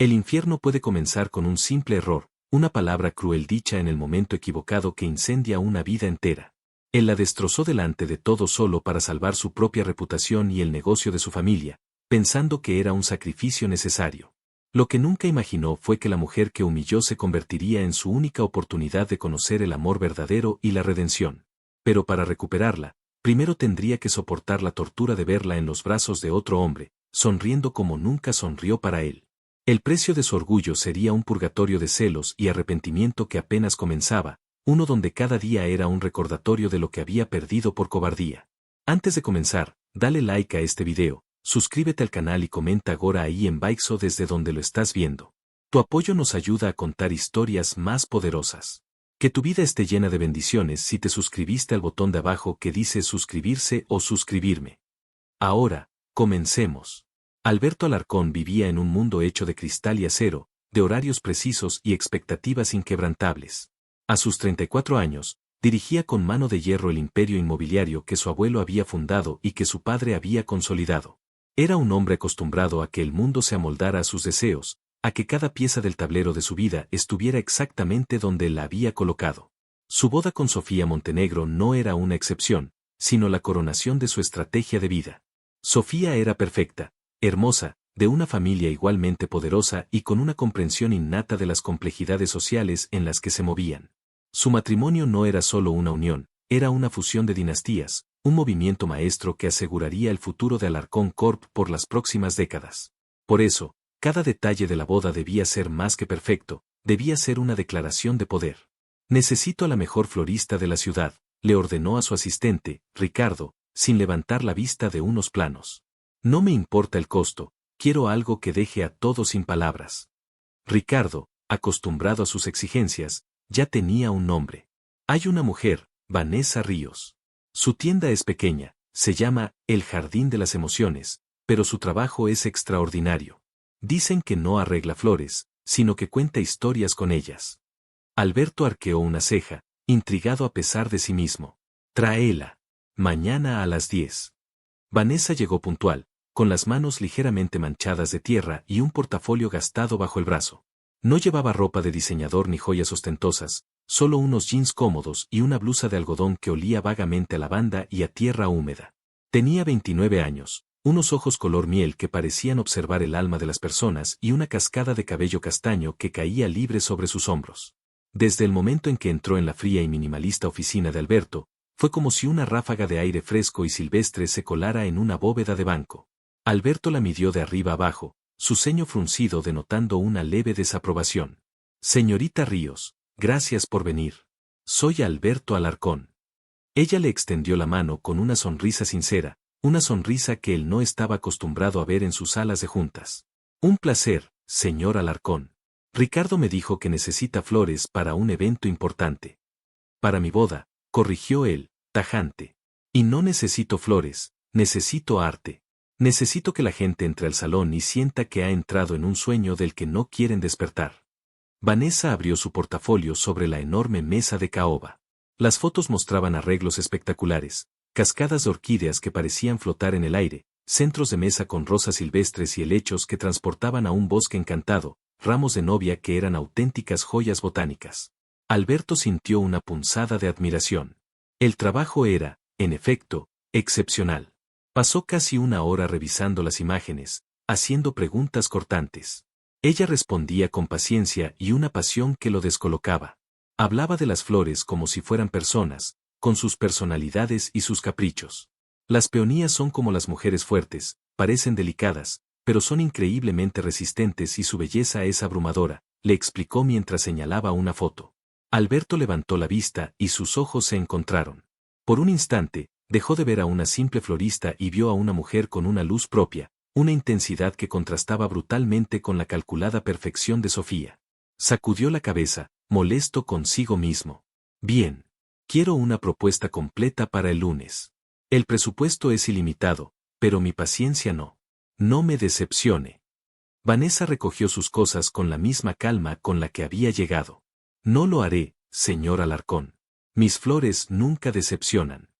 El infierno puede comenzar con un simple error, una palabra cruel dicha en el momento equivocado que incendia una vida entera. Él la destrozó delante de todos solo para salvar su propia reputación y el negocio de su familia, pensando que era un sacrificio necesario. Lo que nunca imaginó fue que la mujer que humilló se convertiría en su única oportunidad de conocer el amor verdadero y la redención. Pero para recuperarla, primero tendría que soportar la tortura de verla en los brazos de otro hombre, sonriendo como nunca sonrió para él. El precio de su orgullo sería un purgatorio de celos y arrepentimiento que apenas comenzaba, uno donde cada día era un recordatorio de lo que había perdido por cobardía. Antes de comenzar, dale like a este video, suscríbete al canal y comenta ahora ahí en Baixo desde donde lo estás viendo. Tu apoyo nos ayuda a contar historias más poderosas. Que tu vida esté llena de bendiciones si te suscribiste al botón de abajo que dice suscribirse o suscribirme. Ahora, comencemos. Alberto Alarcón vivía en un mundo hecho de cristal y acero, de horarios precisos y expectativas inquebrantables. A sus 34 años, dirigía con mano de hierro el imperio inmobiliario que su abuelo había fundado y que su padre había consolidado. Era un hombre acostumbrado a que el mundo se amoldara a sus deseos, a que cada pieza del tablero de su vida estuviera exactamente donde él la había colocado. Su boda con Sofía Montenegro no era una excepción, sino la coronación de su estrategia de vida. Sofía era perfecta, hermosa, de una familia igualmente poderosa y con una comprensión innata de las complejidades sociales en las que se movían. Su matrimonio no era solo una unión, era una fusión de dinastías, un movimiento maestro que aseguraría el futuro de Alarcón Corp por las próximas décadas. Por eso, cada detalle de la boda debía ser más que perfecto, debía ser una declaración de poder. Necesito a la mejor florista de la ciudad, le ordenó a su asistente, Ricardo, sin levantar la vista de unos planos. No me importa el costo, quiero algo que deje a todos sin palabras. Ricardo, acostumbrado a sus exigencias, ya tenía un nombre. Hay una mujer, Vanessa Ríos. Su tienda es pequeña, se llama El Jardín de las Emociones, pero su trabajo es extraordinario. Dicen que no arregla flores, sino que cuenta historias con ellas. Alberto arqueó una ceja, intrigado a pesar de sí mismo. Tráela. Mañana a las 10. Vanessa llegó puntual, con las manos ligeramente manchadas de tierra y un portafolio gastado bajo el brazo. No llevaba ropa de diseñador ni joyas ostentosas, solo unos jeans cómodos y una blusa de algodón que olía vagamente a lavanda y a tierra húmeda. Tenía 29 años, unos ojos color miel que parecían observar el alma de las personas y una cascada de cabello castaño que caía libre sobre sus hombros. Desde el momento en que entró en la fría y minimalista oficina de Alberto, fue como si una ráfaga de aire fresco y silvestre se colara en una bóveda de banco. Alberto la midió de arriba abajo, su ceño fruncido denotando una leve desaprobación. Señorita Ríos, gracias por venir. Soy Alberto Alarcón. Ella le extendió la mano con una sonrisa sincera, una sonrisa que él no estaba acostumbrado a ver en sus salas de juntas. Un placer, señor Alarcón. Ricardo me dijo que necesita flores para un evento importante. Para mi boda, corrigió él, tajante. Y no necesito flores, necesito arte. Necesito que la gente entre al salón y sienta que ha entrado en un sueño del que no quieren despertar. Vanessa abrió su portafolio sobre la enorme mesa de caoba. Las fotos mostraban arreglos espectaculares, cascadas de orquídeas que parecían flotar en el aire, centros de mesa con rosas silvestres y helechos que transportaban a un bosque encantado, ramos de novia que eran auténticas joyas botánicas. Alberto sintió una punzada de admiración. El trabajo era, en efecto, excepcional. Pasó casi una hora revisando las imágenes, haciendo preguntas cortantes. Ella respondía con paciencia y una pasión que lo descolocaba. Hablaba de las flores como si fueran personas, con sus personalidades y sus caprichos. Las peonías son como las mujeres fuertes, parecen delicadas, pero son increíblemente resistentes y su belleza es abrumadora, le explicó mientras señalaba una foto. Alberto levantó la vista y sus ojos se encontraron. Por un instante, dejó de ver a una simple florista y vio a una mujer con una luz propia, una intensidad que contrastaba brutalmente con la calculada perfección de Sofía. Sacudió la cabeza, molesto consigo mismo. Bien. Quiero una propuesta completa para el lunes. El presupuesto es ilimitado, pero mi paciencia no. No me decepcione. Vanessa recogió sus cosas con la misma calma con la que había llegado. No lo haré, señor Alarcón. Mis flores nunca decepcionan.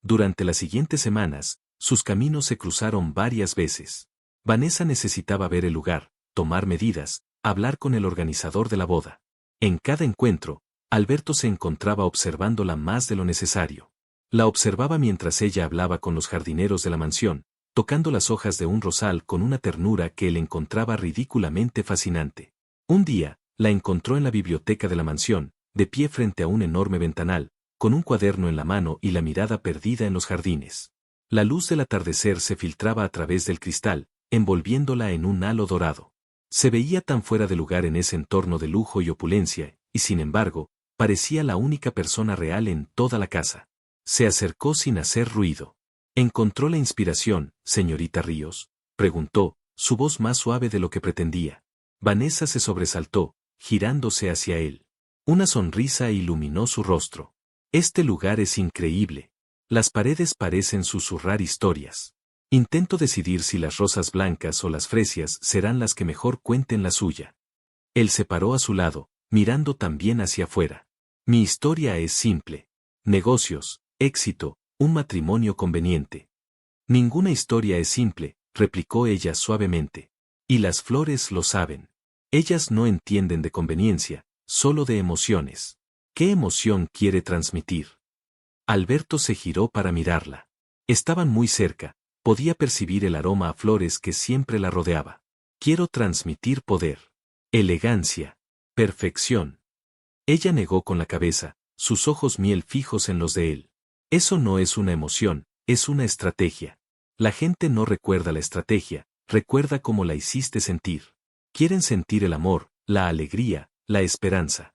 Durante las siguientes semanas, sus caminos se cruzaron varias veces. Vanessa necesitaba ver el lugar, tomar medidas, hablar con el organizador de la boda. En cada encuentro, Alberto se encontraba observándola más de lo necesario. La observaba mientras ella hablaba con los jardineros de la mansión, tocando las hojas de un rosal con una ternura que él encontraba ridículamente fascinante. Un día, la encontró en la biblioteca de la mansión, de pie frente a un enorme ventanal, con un cuaderno en la mano y la mirada perdida en los jardines. La luz del atardecer se filtraba a través del cristal, envolviéndola en un halo dorado. Se veía tan fuera de lugar en ese entorno de lujo y opulencia, y sin embargo, parecía la única persona real en toda la casa. Se acercó sin hacer ruido. ¿Encontró la inspiración, señorita Ríos?, preguntó, su voz más suave de lo que pretendía. Vanessa se sobresaltó, girándose hacia él. Una sonrisa iluminó su rostro. Este lugar es increíble. Las paredes parecen susurrar historias. Intento decidir si las rosas blancas o las fresias serán las que mejor cuenten la suya. Él se paró a su lado, mirando también hacia afuera. Mi historia es simple. Negocios, éxito, un matrimonio conveniente. Ninguna historia es simple, replicó ella suavemente. Y las flores lo saben. Ellas no entienden de conveniencia, solo de emociones. ¿Qué emoción quiere transmitir? Alberto se giró para mirarla. Estaban muy cerca, podía percibir el aroma a flores que siempre la rodeaba. Quiero transmitir poder, elegancia, perfección. Ella negó con la cabeza, sus ojos miel fijos en los de él. Eso no es una emoción, es una estrategia. La gente no recuerda la estrategia, recuerda cómo la hiciste sentir. Quieren sentir el amor, la alegría, la esperanza.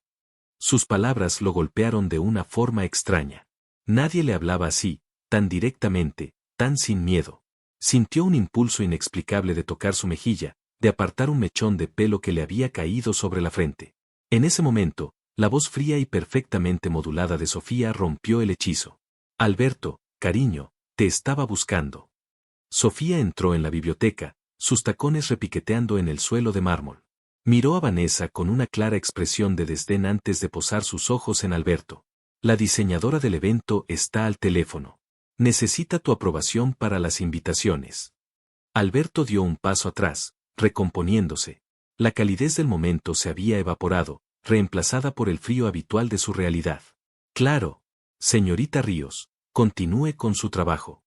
Sus palabras lo golpearon de una forma extraña. Nadie le hablaba así, tan directamente, tan sin miedo. Sintió un impulso inexplicable de tocar su mejilla, de apartar un mechón de pelo que le había caído sobre la frente. En ese momento, la voz fría y perfectamente modulada de Sofía rompió el hechizo. Alberto, cariño, te estaba buscando. Sofía entró en la biblioteca, sus tacones repiqueteando en el suelo de mármol. Miró a Vanessa con una clara expresión de desdén antes de posar sus ojos en Alberto. La diseñadora del evento está al teléfono. Necesita tu aprobación para las invitaciones. Alberto dio un paso atrás, recomponiéndose. La calidez del momento se había evaporado, reemplazada por el frío habitual de su realidad. Claro, señorita Ríos, continúe con su trabajo.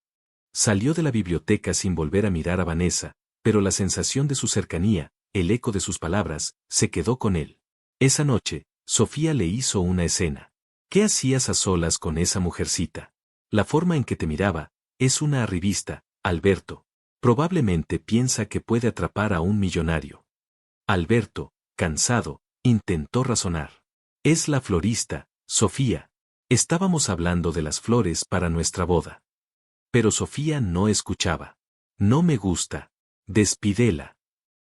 Salió de la biblioteca sin volver a mirar a Vanessa, pero la sensación de su cercanía, el eco de sus palabras, se quedó con él. Esa noche, Sofía le hizo una escena. ¿Qué hacías a solas con esa mujercita? La forma en que te miraba, es una arribista, Alberto. Probablemente piensa que puede atrapar a un millonario. Alberto, cansado, intentó razonar. Es la florista, Sofía. Estábamos hablando de las flores para nuestra boda. Pero Sofía no escuchaba. No me gusta. Despídela.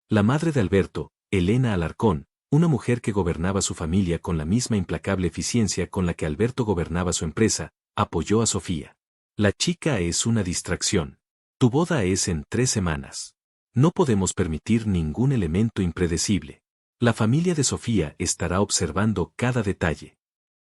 La madre de Alberto, Elena Alarcón, una mujer que gobernaba su familia con la misma implacable eficiencia con la que Alberto gobernaba su empresa, apoyó a Sofía. La chica es una distracción. Tu boda es en 3 semanas. No podemos permitir ningún elemento impredecible. La familia de Sofía estará observando cada detalle.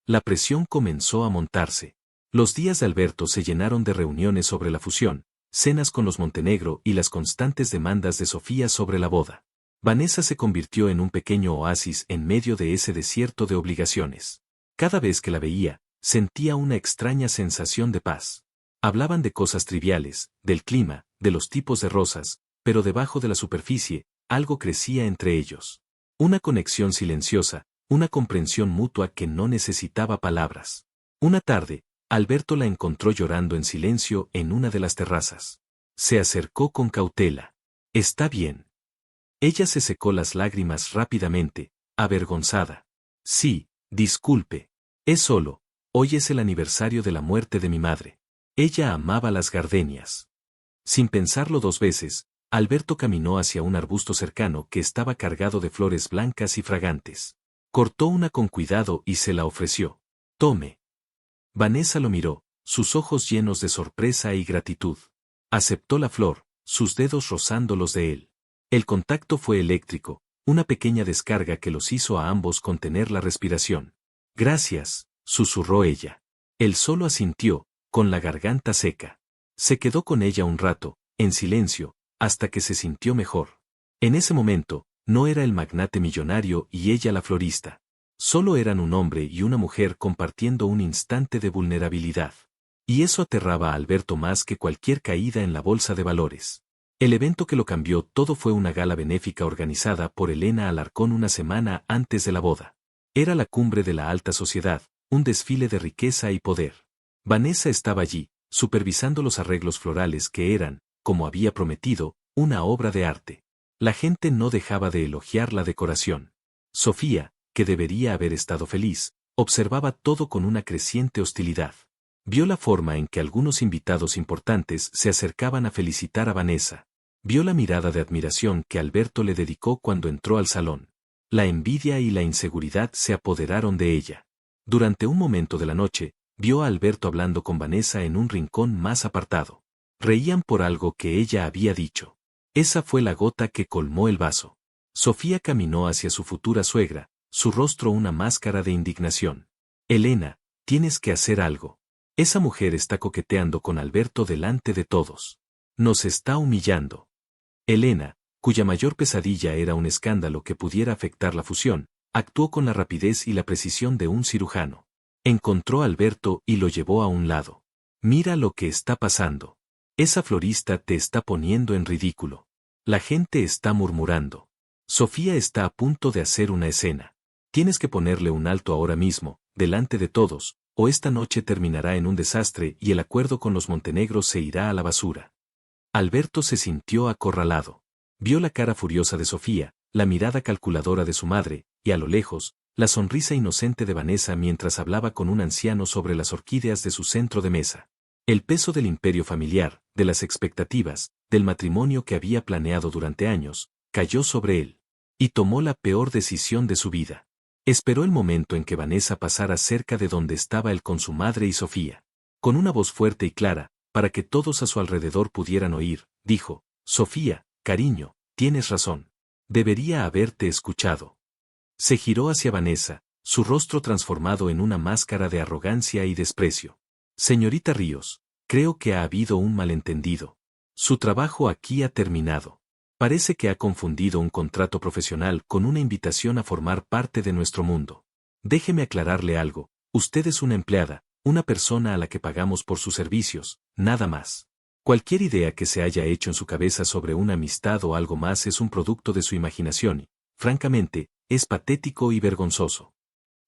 La presión comenzó a montarse. Los días de Alberto se llenaron de reuniones sobre la fusión, cenas con los Montenegro y las constantes demandas de Sofía sobre la boda. Vanessa se convirtió en un pequeño oasis en medio de ese desierto de obligaciones. Cada vez que la veía, sentía una extraña sensación de paz. Hablaban de cosas triviales, del clima, de los tipos de rosas, pero debajo de la superficie, algo crecía entre ellos. Una conexión silenciosa, una comprensión mutua que no necesitaba palabras. Una tarde, Alberto la encontró llorando en silencio en una de las terrazas. Se acercó con cautela. «¿Está bien?» Ella se secó las lágrimas rápidamente, avergonzada. «Sí, disculpe. Es solo, hoy es el aniversario de la muerte de mi madre. Ella amaba las gardenias». Sin pensarlo 2 veces, Alberto caminó hacia un arbusto cercano que estaba cargado de flores blancas y fragantes. Cortó una con cuidado y se la ofreció. «Tome». Vanessa lo miró, sus ojos llenos de sorpresa y gratitud. Aceptó la flor, sus dedos rozando los de él. El contacto fue eléctrico, una pequeña descarga que los hizo a ambos contener la respiración. «Gracias», susurró ella. Él solo asintió, con la garganta seca. Se quedó con ella un rato, en silencio, hasta que se sintió mejor. En ese momento, No era el magnate millonario y ella la florista. Solo eran un hombre y una mujer compartiendo un instante de vulnerabilidad. Y eso aterraba a Alberto más que cualquier caída en la bolsa de valores. El evento que lo cambió todo fue una gala benéfica organizada por Elena Alarcón una semana antes de la boda. Era la cumbre de la alta sociedad, un desfile de riqueza y poder. Vanessa estaba allí, supervisando los arreglos florales que eran, como había prometido, una obra de arte. La gente no dejaba de elogiar la decoración. Sofía, que debería haber estado feliz, observaba todo con una creciente hostilidad. Vio la forma en que algunos invitados importantes se acercaban a felicitar a Vanessa. Vio la mirada de admiración que Alberto le dedicó cuando entró al salón. La envidia y la inseguridad se apoderaron de ella. Durante un momento de la noche, vio a Alberto hablando con Vanessa en un rincón más apartado. Reían por algo que ella había dicho. Esa fue la gota que colmó el vaso. Sofía caminó hacia su futura suegra, su rostro una máscara de indignación. Elena, tienes que hacer algo. Esa mujer está coqueteando con Alberto delante de todos. Nos está humillando. Elena, cuya mayor pesadilla era un escándalo que pudiera afectar la fusión, actuó con la rapidez y la precisión de un cirujano. Encontró a Alberto y lo llevó a un lado. Mira lo que está pasando. Esa florista te está poniendo en ridículo. La gente está murmurando. Sofía está a punto de hacer una escena. Tienes que ponerle un alto ahora mismo, delante de todos, o esta noche terminará en un desastre y el acuerdo con los montenegros se irá a la basura. Alberto se sintió acorralado. Vio la cara furiosa de Sofía, la mirada calculadora de su madre, y a lo lejos, la sonrisa inocente de Vanessa mientras hablaba con un anciano sobre las orquídeas de su centro de mesa. El peso del imperio familiar, de las expectativas, del matrimonio que había planeado durante años, cayó sobre él. Y tomó la peor decisión de su vida. Esperó el momento en que Vanessa pasara cerca de donde estaba él con su madre y Sofía. Con una voz fuerte y clara, para que todos a su alrededor pudieran oír, dijo: Sofía, cariño, tienes razón. Debería haberte escuchado. Se giró hacia Vanessa, su rostro transformado en una máscara de arrogancia y desprecio. Señorita Ríos, creo que ha habido un malentendido. Su trabajo aquí ha terminado. Parece que ha confundido un contrato profesional con una invitación a formar parte de nuestro mundo. Déjeme aclararle algo, usted es una empleada, una persona a la que pagamos por sus servicios, nada más. Cualquier idea que se haya hecho en su cabeza sobre una amistad o algo más es un producto de su imaginación y, francamente, es patético y vergonzoso.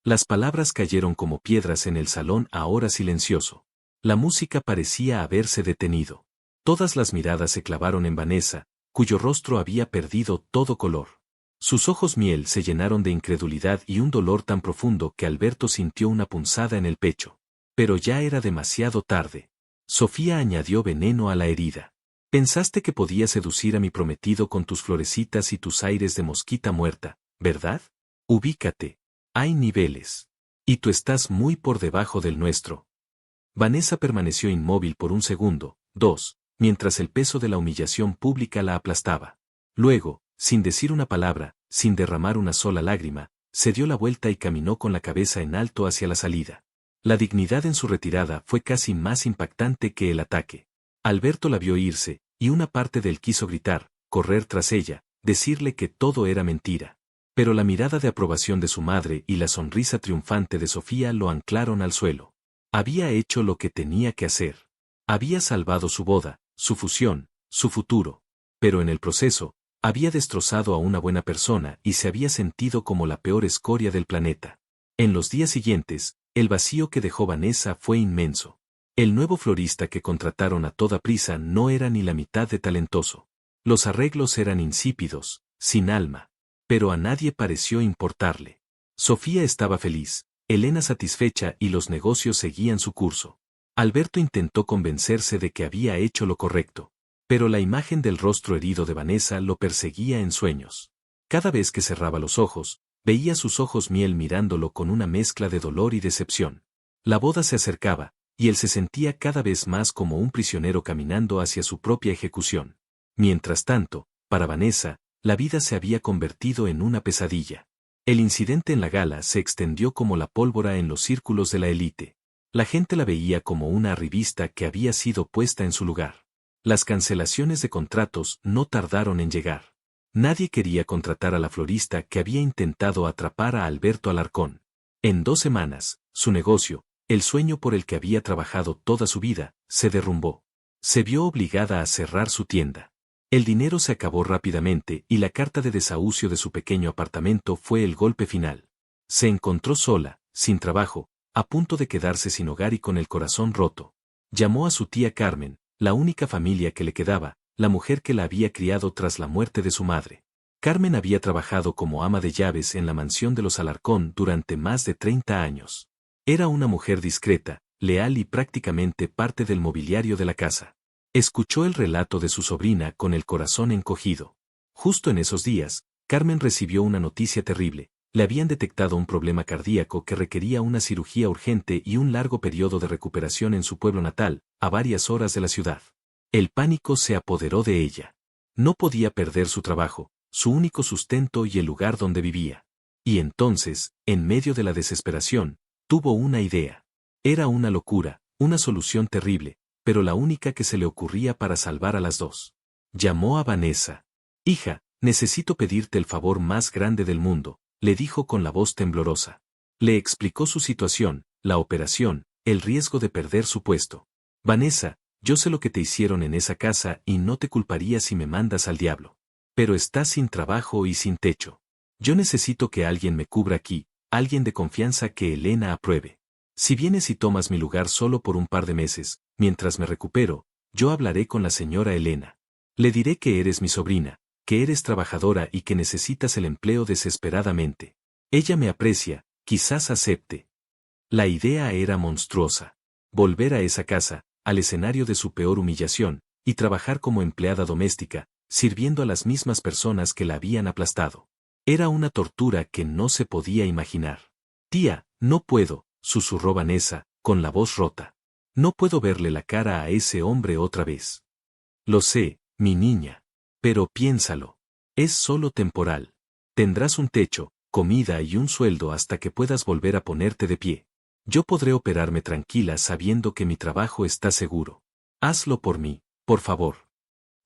Las palabras cayeron como piedras en el salón ahora silencioso. La música parecía haberse detenido. Todas las miradas se clavaron en Vanessa, cuyo rostro había perdido todo color. Sus ojos miel se llenaron de incredulidad y un dolor tan profundo que Alberto sintió una punzada en el pecho. Pero ya era demasiado tarde. Sofía añadió veneno a la herida. Pensaste que podías seducir a mi prometido con tus florecitas y tus aires de mosquita muerta, ¿verdad? Ubícate. Hay niveles. Y tú estás muy por debajo del nuestro. Vanessa permaneció inmóvil por un segundo, dos, mientras el peso de la humillación pública la aplastaba. Luego, sin decir una palabra, sin derramar una sola lágrima, se dio la vuelta y caminó con la cabeza en alto hacia la salida. La dignidad en su retirada fue casi más impactante que el ataque. Alberto la vio irse, y una parte de él quiso gritar, correr tras ella, decirle que todo era mentira. Pero la mirada de aprobación de su madre y la sonrisa triunfante de Sofía lo anclaron al suelo. Había hecho lo que tenía que hacer. Había salvado su boda, su fusión, su futuro. Pero en el proceso, había destrozado a una buena persona y se había sentido como la peor escoria del planeta. En los días siguientes, el vacío que dejó Vanessa fue inmenso. El nuevo florista que contrataron a toda prisa no era ni la mitad de talentoso. Los arreglos eran insípidos, sin alma. Pero a nadie pareció importarle. Sofía estaba feliz, Elena satisfecha y los negocios seguían su curso. Alberto intentó convencerse de que había hecho lo correcto. Pero la imagen del rostro herido de Vanessa lo perseguía en sueños. Cada vez que cerraba los ojos, veía sus ojos miel mirándolo con una mezcla de dolor y decepción. La boda se acercaba, y él se sentía cada vez más como un prisionero caminando hacia su propia ejecución. Mientras tanto, para Vanessa, la vida se había convertido en una pesadilla. El incidente en la gala se extendió como la pólvora en los círculos de la élite. La gente la veía como una arribista que había sido puesta en su lugar. Las cancelaciones de contratos no tardaron en llegar. Nadie quería contratar a la florista que había intentado atrapar a Alberto Alarcón. En 2 semanas, su negocio, el sueño por el que había trabajado toda su vida, se derrumbó. Se vio obligada a cerrar su tienda. El dinero se acabó rápidamente y la carta de desahucio de su pequeño apartamento fue el golpe final. Se encontró sola, sin trabajo, a punto de quedarse sin hogar y con el corazón roto. Llamó a su tía Carmen, la única familia que le quedaba, la mujer que la había criado tras la muerte de su madre. Carmen había trabajado como ama de llaves en la mansión de los Alarcón durante más de 30 años. Era una mujer discreta, leal y prácticamente parte del mobiliario de la casa. Escuchó el relato de su sobrina con el corazón encogido. Justo en esos días, Carmen recibió una noticia terrible. Le habían detectado un problema cardíaco que requería una cirugía urgente y un largo periodo de recuperación en su pueblo natal, a varias horas de la ciudad. El pánico se apoderó de ella. No podía perder su trabajo, su único sustento y el lugar donde vivía. Y entonces, en medio de la desesperación, tuvo una idea. Era una locura, una solución terrible, pero la única que se le ocurría para salvar a las dos. Llamó a Vanessa. «Hija, necesito pedirte el favor más grande del mundo», le dijo con la voz temblorosa. Le explicó su situación, la operación, el riesgo de perder su puesto. «Vanessa, yo sé lo que te hicieron en esa casa y no te culparía si me mandas al diablo. Pero estás sin trabajo y sin techo. Yo necesito que alguien me cubra aquí, alguien de confianza que Elena apruebe. Si vienes y tomas mi lugar solo por un par de meses, mientras me recupero, yo hablaré con la señora Elena. Le diré que eres mi sobrina, que eres trabajadora y que necesitas el empleo desesperadamente. Ella me aprecia, quizás acepte». La idea era monstruosa. Volver a esa casa, al escenario de su peor humillación, y trabajar como empleada doméstica, sirviendo a las mismas personas que la habían aplastado. Era una tortura que no se podía imaginar. «Tía, no puedo», susurró Vanessa, con la voz rota. «No puedo verle la cara a ese hombre otra vez». «Lo sé, mi niña. Pero piénsalo. Es solo temporal. Tendrás un techo, comida y un sueldo hasta que puedas volver a ponerte de pie. Yo podré operarme tranquila sabiendo que mi trabajo está seguro. Hazlo por mí, por favor».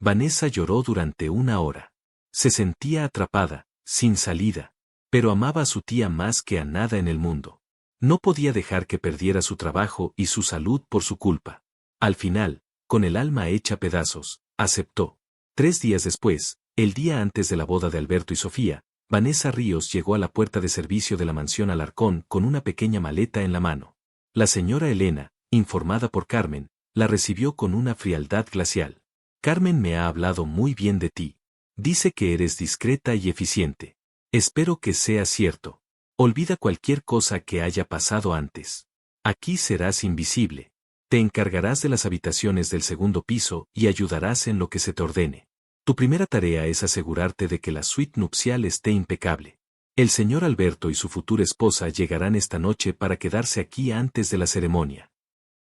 Vanessa lloró durante 1 hora. Se sentía atrapada, sin salida. Pero amaba a su tía más que a nada en el mundo. No podía dejar que perdiera su trabajo y su salud por su culpa. Al final, con el alma hecha pedazos, aceptó. 3 días después, el día antes de la boda de Alberto y Sofía, Vanessa Ríos llegó a la puerta de servicio de la mansión Alarcón con una pequeña maleta en la mano. La señora Elena, informada por Carmen, la recibió con una frialdad glacial. «Carmen me ha hablado muy bien de ti. Dice que eres discreta y eficiente. Espero que sea cierto. Olvida cualquier cosa que haya pasado antes. Aquí serás invisible. Te encargarás de las habitaciones del segundo piso y ayudarás en lo que se te ordene. Tu primera tarea es asegurarte de que la suite nupcial esté impecable. El señor Alberto y su futura esposa llegarán esta noche para quedarse aquí antes de la ceremonia».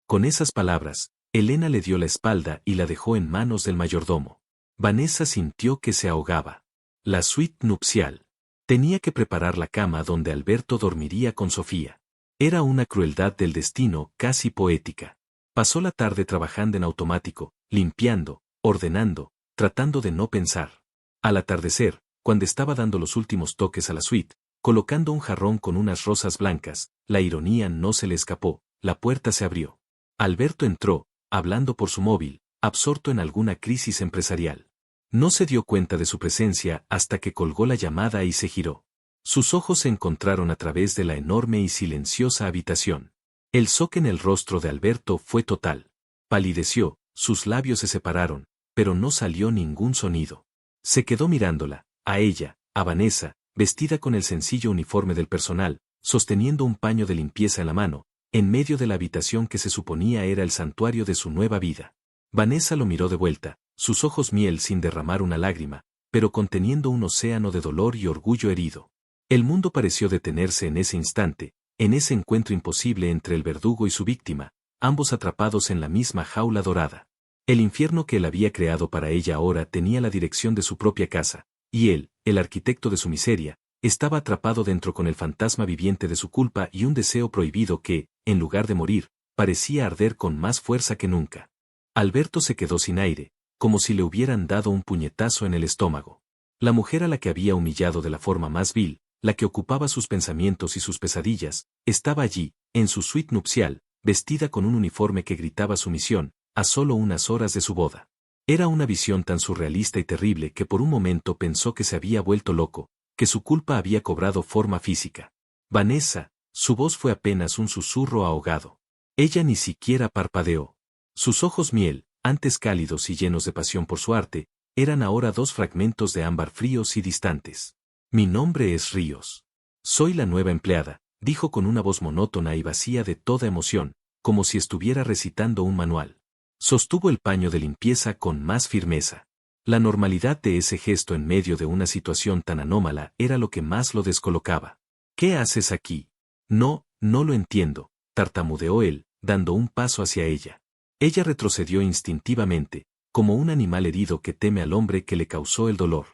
Con esas palabras, Elena le dio la espalda y la dejó en manos del mayordomo. Vanessa sintió que se ahogaba. La suite nupcial. Tenía que preparar la cama donde Alberto dormiría con Sofía. Era una crueldad del destino casi poética. Pasó la tarde trabajando en automático, limpiando, ordenando, tratando de no pensar. Al atardecer, cuando estaba dando los últimos toques a la suite, colocando un jarrón con unas rosas blancas, la ironía no se le escapó, la puerta se abrió. Alberto entró, hablando por su móvil, absorto en alguna crisis empresarial. No se dio cuenta de su presencia hasta que colgó la llamada y se giró. Sus ojos se encontraron a través de la enorme y silenciosa habitación. El shock en el rostro de Alberto fue total. Palideció, sus labios se separaron, pero no salió ningún sonido. Se quedó mirándola, a ella, a Vanessa, vestida con el sencillo uniforme del personal, sosteniendo un paño de limpieza en la mano, en medio de la habitación que se suponía era el santuario de su nueva vida. Vanessa lo miró de vuelta, sus ojos miel sin derramar una lágrima, pero conteniendo un océano de dolor y orgullo herido. El mundo pareció detenerse en ese instante, en ese encuentro imposible entre el verdugo y su víctima, ambos atrapados en la misma jaula dorada. El infierno que él había creado para ella ahora tenía la dirección de su propia casa, y él, el arquitecto de su miseria, estaba atrapado dentro con el fantasma viviente de su culpa y un deseo prohibido que, en lugar de morir, parecía arder con más fuerza que nunca. Alberto se quedó sin aire, como si le hubieran dado un puñetazo en el estómago. La mujer a la que había humillado de la forma más vil, la que ocupaba sus pensamientos y sus pesadillas, estaba allí, en su suite nupcial, vestida con un uniforme que gritaba sumisión, a solo unas horas de su boda. Era una visión tan surrealista y terrible que por un momento pensó que se había vuelto loco, que su culpa había cobrado forma física. Vanessa, su voz fue apenas un susurro ahogado. Ella ni siquiera parpadeó. Sus ojos miel, antes cálidos y llenos de pasión por su arte, eran ahora dos fragmentos de ámbar fríos y distantes. Mi nombre es Ríos. Soy la nueva empleada, dijo con una voz monótona y vacía de toda emoción, como si estuviera recitando un manual. Sostuvo el paño de limpieza con más firmeza. La normalidad de ese gesto en medio de una situación tan anómala era lo que más lo descolocaba. ¿Qué haces aquí? No, no lo entiendo, tartamudeó él, dando un paso hacia ella. Ella retrocedió instintivamente, como un animal herido que teme al hombre que le causó el dolor.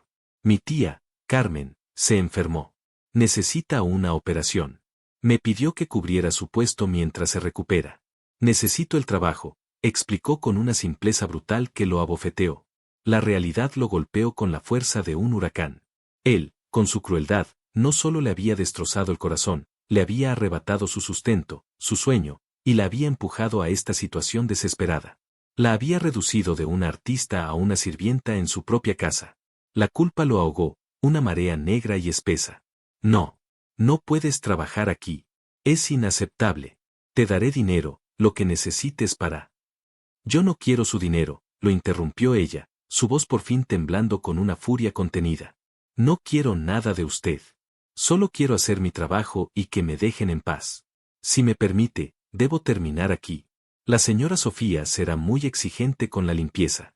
Mi tía, Carmen, se enfermó. Necesita una operación. Me pidió que cubriera su puesto mientras se recupera. Necesito el trabajo, explicó con una simpleza brutal que lo abofeteó. La realidad lo golpeó con la fuerza de un huracán. Él, con su crueldad, no solo le había destrozado el corazón, le había arrebatado su sustento, su sueño, y la había empujado a esta situación desesperada. La había reducido de una artista a una sirvienta en su propia casa. La culpa lo ahogó, una marea negra y espesa. No, no puedes trabajar aquí. Es inaceptable. Te daré dinero, lo que necesites para... Yo no quiero su dinero, lo interrumpió ella, su voz por fin temblando con una furia contenida. No quiero nada de usted. Solo quiero hacer mi trabajo y que me dejen en paz. Si me permite, debo terminar aquí. La señora Sofía será muy exigente con la limpieza.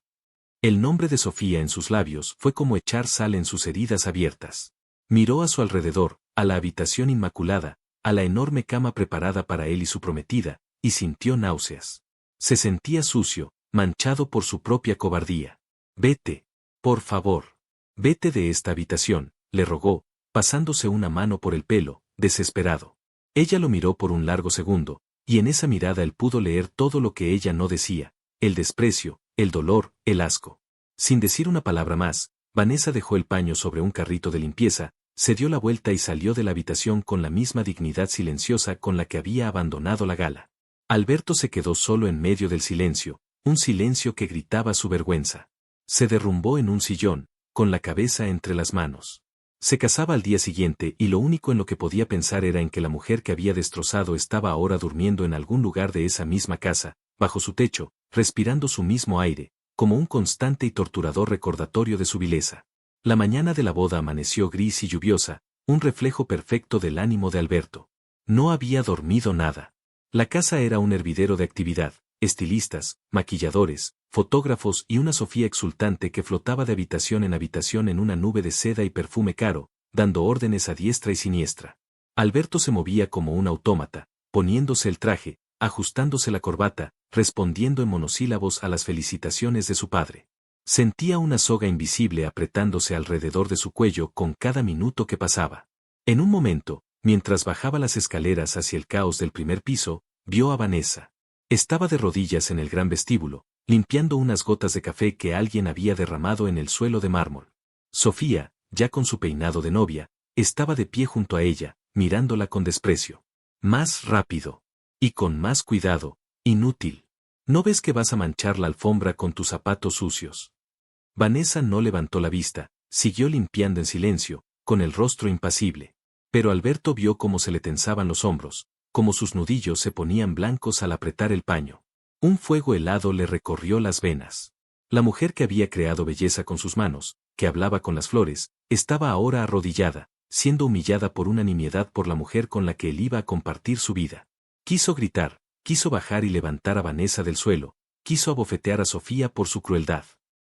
El nombre de Sofía en sus labios fue como echar sal en sus heridas abiertas. Miró a su alrededor, a la habitación inmaculada, a la enorme cama preparada para él y su prometida, y sintió náuseas. Se sentía sucio, manchado por su propia cobardía. Vete, por favor. Vete de esta habitación, le rogó, pasándose una mano por el pelo, desesperado. Ella lo miró por un largo segundo, y en esa mirada él pudo leer todo lo que ella no decía, el desprecio, el dolor, el asco. Sin decir una palabra más, Vanessa dejó el paño sobre un carrito de limpieza, se dio la vuelta y salió de la habitación con la misma dignidad silenciosa con la que había abandonado la gala. Alberto se quedó solo en medio del silencio, un silencio que gritaba su vergüenza. Se derrumbó en un sillón, con la cabeza entre las manos. Se casaba al día siguiente y lo único en lo que podía pensar era en que la mujer que había destrozado estaba ahora durmiendo en algún lugar de esa misma casa, bajo su techo, respirando su mismo aire, como un constante y torturador recordatorio de su vileza. La mañana de la boda amaneció gris y lluviosa, un reflejo perfecto del ánimo de Alberto. No había dormido nada. La casa era un hervidero de actividad, estilistas, maquilladores, fotógrafos y una Sofía exultante que flotaba de habitación en una nube de seda y perfume caro, dando órdenes a diestra y siniestra. Alberto se movía como un autómata, poniéndose el traje, ajustándose la corbata, respondiendo en monosílabos a las felicitaciones de su padre. Sentía una soga invisible apretándose alrededor de su cuello con cada minuto que pasaba. En un momento, mientras bajaba las escaleras hacia el caos del primer piso, vio a Vanessa. Estaba de rodillas en el gran vestíbulo, limpiando unas gotas de café que alguien había derramado en el suelo de mármol. Sofía, ya con su peinado de novia, estaba de pie junto a ella, mirándola con desprecio. Más rápido. Y con más cuidado, inútil. ¿No ves que vas a manchar la alfombra con tus zapatos sucios? Vanessa no levantó la vista, siguió limpiando en silencio, con el rostro impasible. Pero Alberto vio cómo se le tensaban los hombros, cómo sus nudillos se ponían blancos al apretar el paño. Un fuego helado le recorrió las venas. La mujer que había creado belleza con sus manos, que hablaba con las flores, estaba ahora arrodillada, siendo humillada por una nimiedad por la mujer con la que él iba a compartir su vida. Quiso gritar, quiso bajar y levantar a Vanessa del suelo, quiso abofetear a Sofía por su crueldad.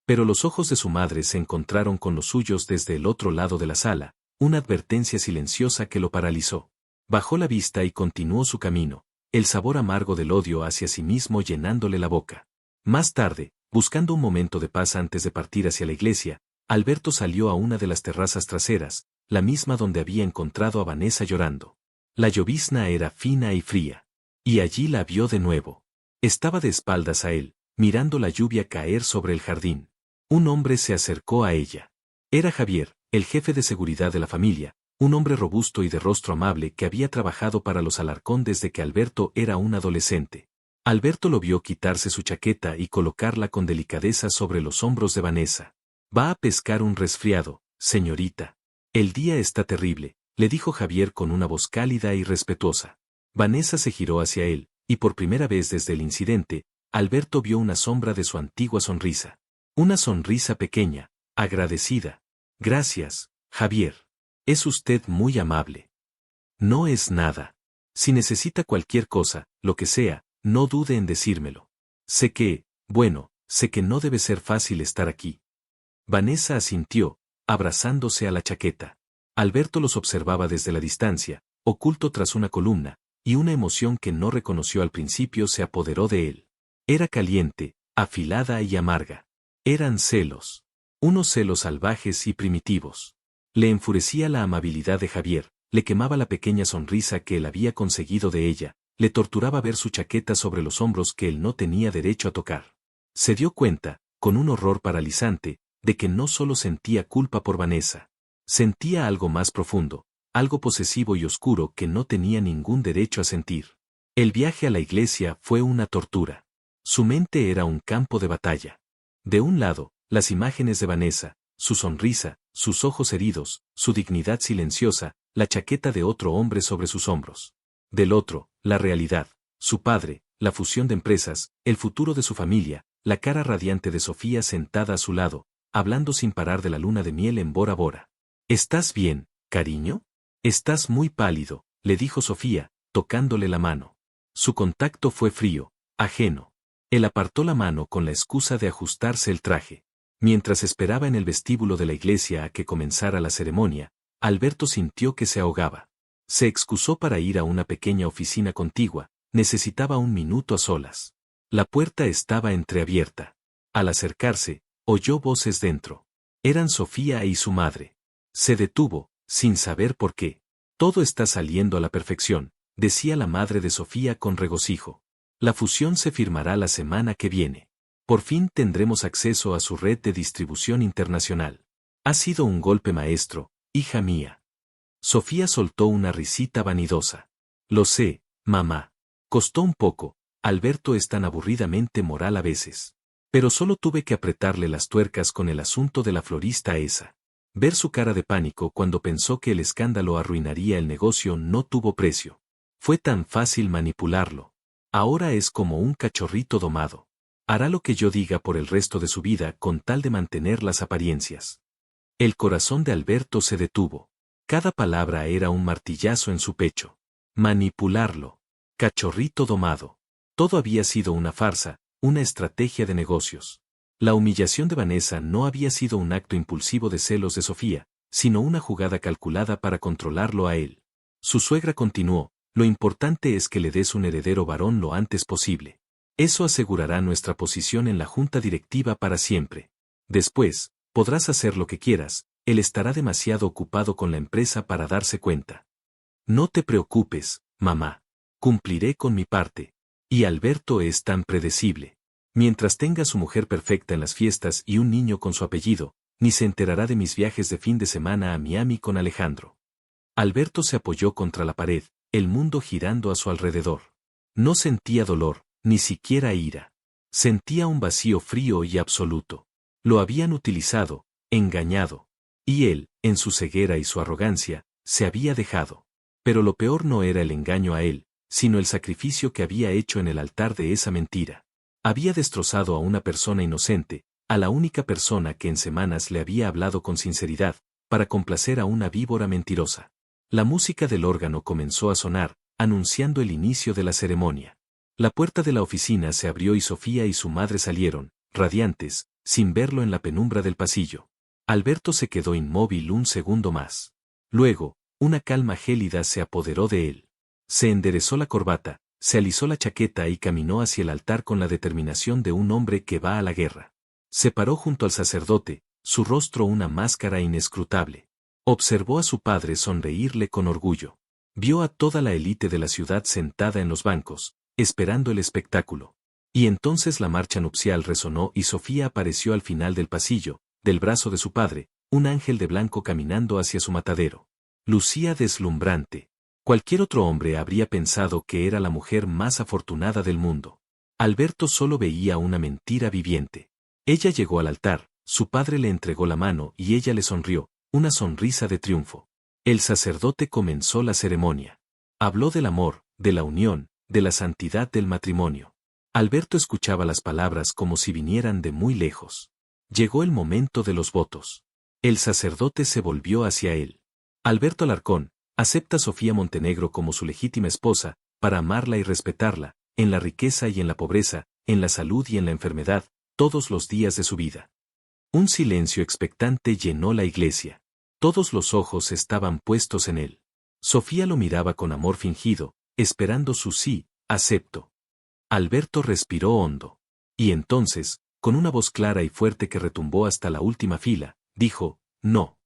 Pero los ojos de su madre se encontraron con los suyos desde el otro lado de la sala, una advertencia silenciosa que lo paralizó. Bajó la vista y continuó su camino, el sabor amargo del odio hacia sí mismo llenándole la boca. Más tarde, buscando un momento de paz antes de partir hacia la iglesia, Alberto salió a una de las terrazas traseras, la misma donde había encontrado a Vanessa llorando. La llovizna era fina y fría. Y allí la vio de nuevo. Estaba de espaldas a él, mirando la lluvia caer sobre el jardín. Un hombre se acercó a ella. Era Javier, el jefe de seguridad de la familia, un hombre robusto y de rostro amable que había trabajado para los Alarcón desde que Alberto era un adolescente. Alberto lo vio quitarse su chaqueta y colocarla con delicadeza sobre los hombros de Vanessa. «Va a pescar un resfriado, señorita. El día está terrible», le dijo Javier con una voz cálida y respetuosa. Vanessa se giró hacia él, y por primera vez desde el incidente, Alberto vio una sombra de su antigua sonrisa. Una sonrisa pequeña, agradecida. «Gracias, Javier. Es usted muy amable». «No es nada. Si necesita cualquier cosa, lo que sea, no dude en decírmelo. Sé que no debe ser fácil estar aquí». Vanessa asintió, abrazándose a la chaqueta. Alberto los observaba desde la distancia, oculto tras una columna, y una emoción que no reconoció al principio se apoderó de él. Era caliente, afilada y amarga. Eran celos. Unos celos salvajes y primitivos. Le enfurecía la amabilidad de Javier, le quemaba la pequeña sonrisa que él había conseguido de ella, le torturaba ver su chaqueta sobre los hombros que él no tenía derecho a tocar. Se dio cuenta, con un horror paralizante, de que no solo sentía culpa por Vanessa. Sentía algo más profundo, algo posesivo y oscuro que no tenía ningún derecho a sentir. El viaje a la iglesia fue una tortura. Su mente era un campo de batalla. De un lado, las imágenes de Vanessa, su sonrisa, sus ojos heridos, su dignidad silenciosa, la chaqueta de otro hombre sobre sus hombros. Del otro, la realidad, su padre, la fusión de empresas, el futuro de su familia, la cara radiante de Sofía sentada a su lado, hablando sin parar de la luna de miel en Bora Bora. «¿Estás bien, cariño? Estás muy pálido», le dijo Sofía, tocándole la mano. Su contacto fue frío, ajeno. Él apartó la mano con la excusa de ajustarse el traje. Mientras esperaba en el vestíbulo de la iglesia a que comenzara la ceremonia, Alberto sintió que se ahogaba. Se excusó para ir a una pequeña oficina contigua, necesitaba un minuto a solas. La puerta estaba entreabierta. Al acercarse, oyó voces dentro. Eran Sofía y su madre. Se detuvo, sin saber por qué. «Todo está saliendo a la perfección», decía la madre de Sofía con regocijo. «La fusión se firmará la semana que viene. Por fin tendremos acceso a su red de distribución internacional. Ha sido un golpe maestro, hija mía». Sofía soltó una risita vanidosa. «Lo sé, mamá. Costó un poco, Alberto es tan aburridamente moral a veces. Pero solo tuve que apretarle las tuercas con el asunto de la florista esa». Ver su cara de pánico cuando pensó que el escándalo arruinaría el negocio no tuvo precio. Fue tan fácil manipularlo. Ahora es como un cachorrito domado. Hará lo que yo diga por el resto de su vida con tal de mantener las apariencias. El corazón de Alberto se detuvo. Cada palabra era un martillazo en su pecho. Manipularlo. Cachorrito domado. Todo había sido una farsa, una estrategia de negocios. La humillación de Vanessa no había sido un acto impulsivo de celos de Sofía, sino una jugada calculada para controlarlo a él. Su suegra continuó: «Lo importante es que le des un heredero varón lo antes posible. Eso asegurará nuestra posición en la junta directiva para siempre. Después, podrás hacer lo que quieras, él estará demasiado ocupado con la empresa para darse cuenta». «No te preocupes, mamá. Cumpliré con mi parte. Y Alberto es tan predecible. Mientras tenga su mujer perfecta en las fiestas y un niño con su apellido, ni se enterará de mis viajes de fin de semana a Miami con Alejandro». Alberto se apoyó contra la pared, el mundo girando a su alrededor. No sentía dolor, ni siquiera ira. Sentía un vacío frío y absoluto. Lo habían utilizado, engañado. Y él, en su ceguera y su arrogancia, se había dejado. Pero lo peor no era el engaño a él, sino el sacrificio que había hecho en el altar de esa mentira. Había destrozado a una persona inocente, a la única persona que en semanas le había hablado con sinceridad, para complacer a una víbora mentirosa. La música del órgano comenzó a sonar, anunciando el inicio de la ceremonia. La puerta de la oficina se abrió y Sofía y su madre salieron, radiantes, sin verlo en la penumbra del pasillo. Alberto se quedó inmóvil un segundo más. Luego, una calma gélida se apoderó de él. Se enderezó la corbata, se alisó la chaqueta y caminó hacia el altar con la determinación de un hombre que va a la guerra. Se paró junto al sacerdote, su rostro una máscara inescrutable. Observó a su padre sonreírle con orgullo. Vio a toda la élite de la ciudad sentada en los bancos, esperando el espectáculo. Y entonces la marcha nupcial resonó y Sofía apareció al final del pasillo, del brazo de su padre, un ángel de blanco caminando hacia su matadero. Lucía deslumbrante. Cualquier otro hombre habría pensado que era la mujer más afortunada del mundo. Alberto solo veía una mentira viviente. Ella llegó al altar, su padre le entregó la mano y ella le sonrió, una sonrisa de triunfo. El sacerdote comenzó la ceremonia. Habló del amor, de la unión, de la santidad del matrimonio. Alberto escuchaba las palabras como si vinieran de muy lejos. Llegó el momento de los votos. El sacerdote se volvió hacia él. Alberto Alarcón, acepta a Sofía Montenegro como su legítima esposa, para amarla y respetarla, en la riqueza y en la pobreza, en la salud y en la enfermedad, todos los días de su vida. Un silencio expectante llenó la iglesia. Todos los ojos estaban puestos en él. Sofía lo miraba con amor fingido, esperando su sí, acepto. Alberto respiró hondo. Y entonces, con una voz clara y fuerte que retumbó hasta la última fila, dijo, no.